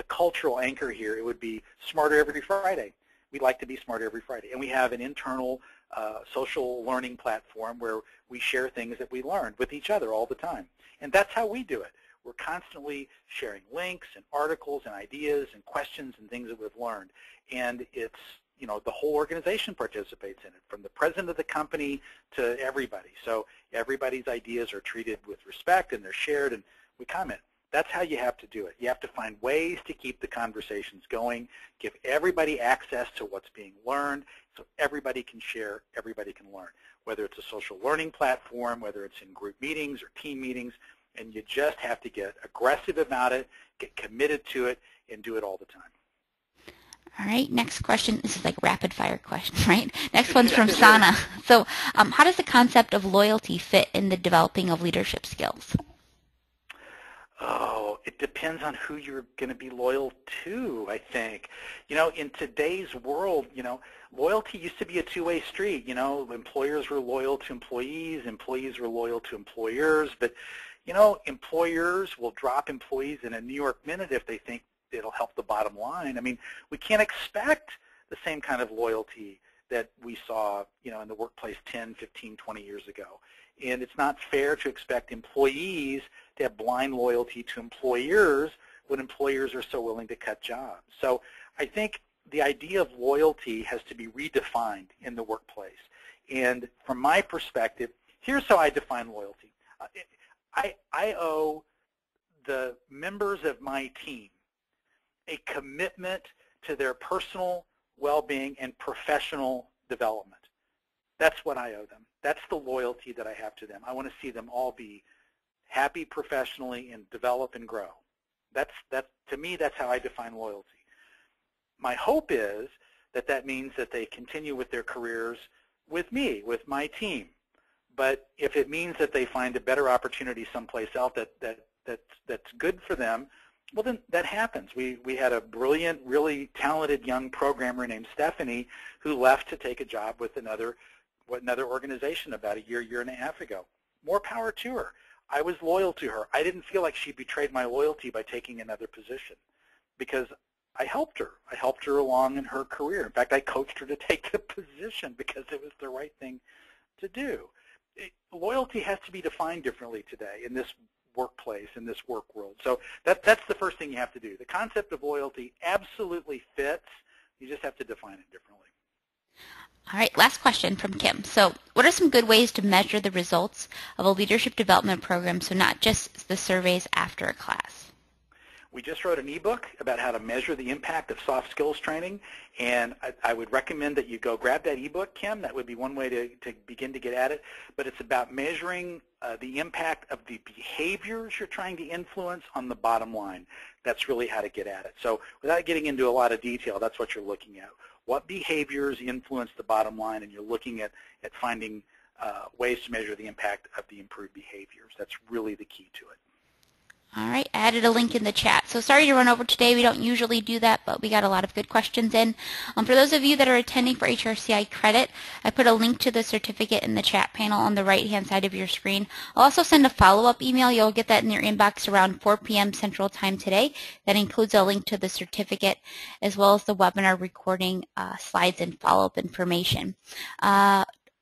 cultural anchor here, it would be Smarter Every Friday. We'd like to be smarter every Friday. And we have an internal social learning platform where we share things that we learned with each other all the time. And that's how we do it. We're constantly sharing links and articles and ideas and questions and things that we've learned. And it's, you know, the whole organization participates in it, from the president of the company to everybody. So everybody's ideas are treated with respect and they're shared and we comment. That's how you have to do it. You have to find ways to keep the conversations going, give everybody access to what's being learned so everybody can share, everybody can learn, whether it's a social learning platform, whether it's in group meetings or team meetings, and you just have to get aggressive about it, get committed to it, and do it all the time. All right, next question. This is like rapid fire question, right? Next one's from Sana. So how does the concept of loyalty fit in the developing of leadership skills? Oh, it depends on who you're going to be loyal to, I think. You know, in today's world, you know, loyalty used to be a two-way street. You know, employers were loyal to employees, employees were loyal to employers, but, you know, employers will drop employees in a New York minute if they think it'll help the bottom line. I mean, we can't expect the same kind of loyalty that we saw, you know, in the workplace 10, 15, 20 years ago. And it's not fair to expect employees to have blind loyalty to employers when employers are so willing to cut jobs. So I think the idea of loyalty has to be redefined in the workplace. And from my perspective, here's how I define loyalty. I owe the members of my team a commitment to their personal well-being and professional development. That's what I owe them. That's the loyalty that I have to them. I want to see them all be happy professionally and develop and grow. To me, that's how I define loyalty. My hope is that that means that they continue with their careers with me, with my team. But if it means that they find a better opportunity someplace else that's good for them, well, then that happens. We had a brilliant, really talented young programmer named Stephanie who left to take a job with another organization about a year and a half ago. More power to her. I was loyal to her. I didn't feel like she betrayed my loyalty by taking another position because I helped her. I helped her along in her career. In fact, I coached her to take the position because it was the right thing to do. Loyalty has to be defined differently today in this workplace, in this work world. So that's the first thing you have to do. The concept of loyalty absolutely fits. You just have to define it differently. All right, last question from Kim. So what are some good ways to measure the results of a leadership development program, so not just the surveys after a class? We just wrote an ebook about how to measure the impact of soft skills training, and I would recommend that you go grab that ebook, Kim. That would be one way to begin to get at it. But it's about measuring the impact of the behaviors you're trying to influence on the bottom line. That's really how to get at it. So without getting into a lot of detail, that's what you're looking at. what behaviors influence the bottom line, and you're looking at finding ways to measure the impact of the improved behaviors. That's really the key to it. All right, I added a link in the chat. So sorry to run over today. We don't usually do that, but we got a lot of good questions in. For those of you that are attending for HRCI credit, I put a link to the certificate in the chat panel on the right-hand side of your screen. I'll also send a follow-up email. You'll get that in your inbox around 4 p.m. Central Time today. That includes a link to the certificate as well as the webinar recording, slides, and follow-up information.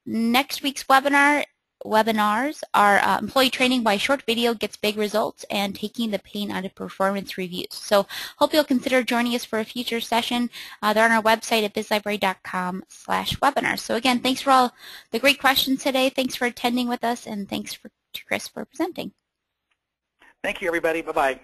Next week's webinars are employee training, why short video gets big results, and taking the pain out of performance reviews. So hope you'll consider joining us for a future session. They're on our website at bizlibrary.com/webinars. So again, thanks for all the great questions today. Thanks for attending with us, and thanks to Chris for presenting. Thank you, everybody. Bye-bye.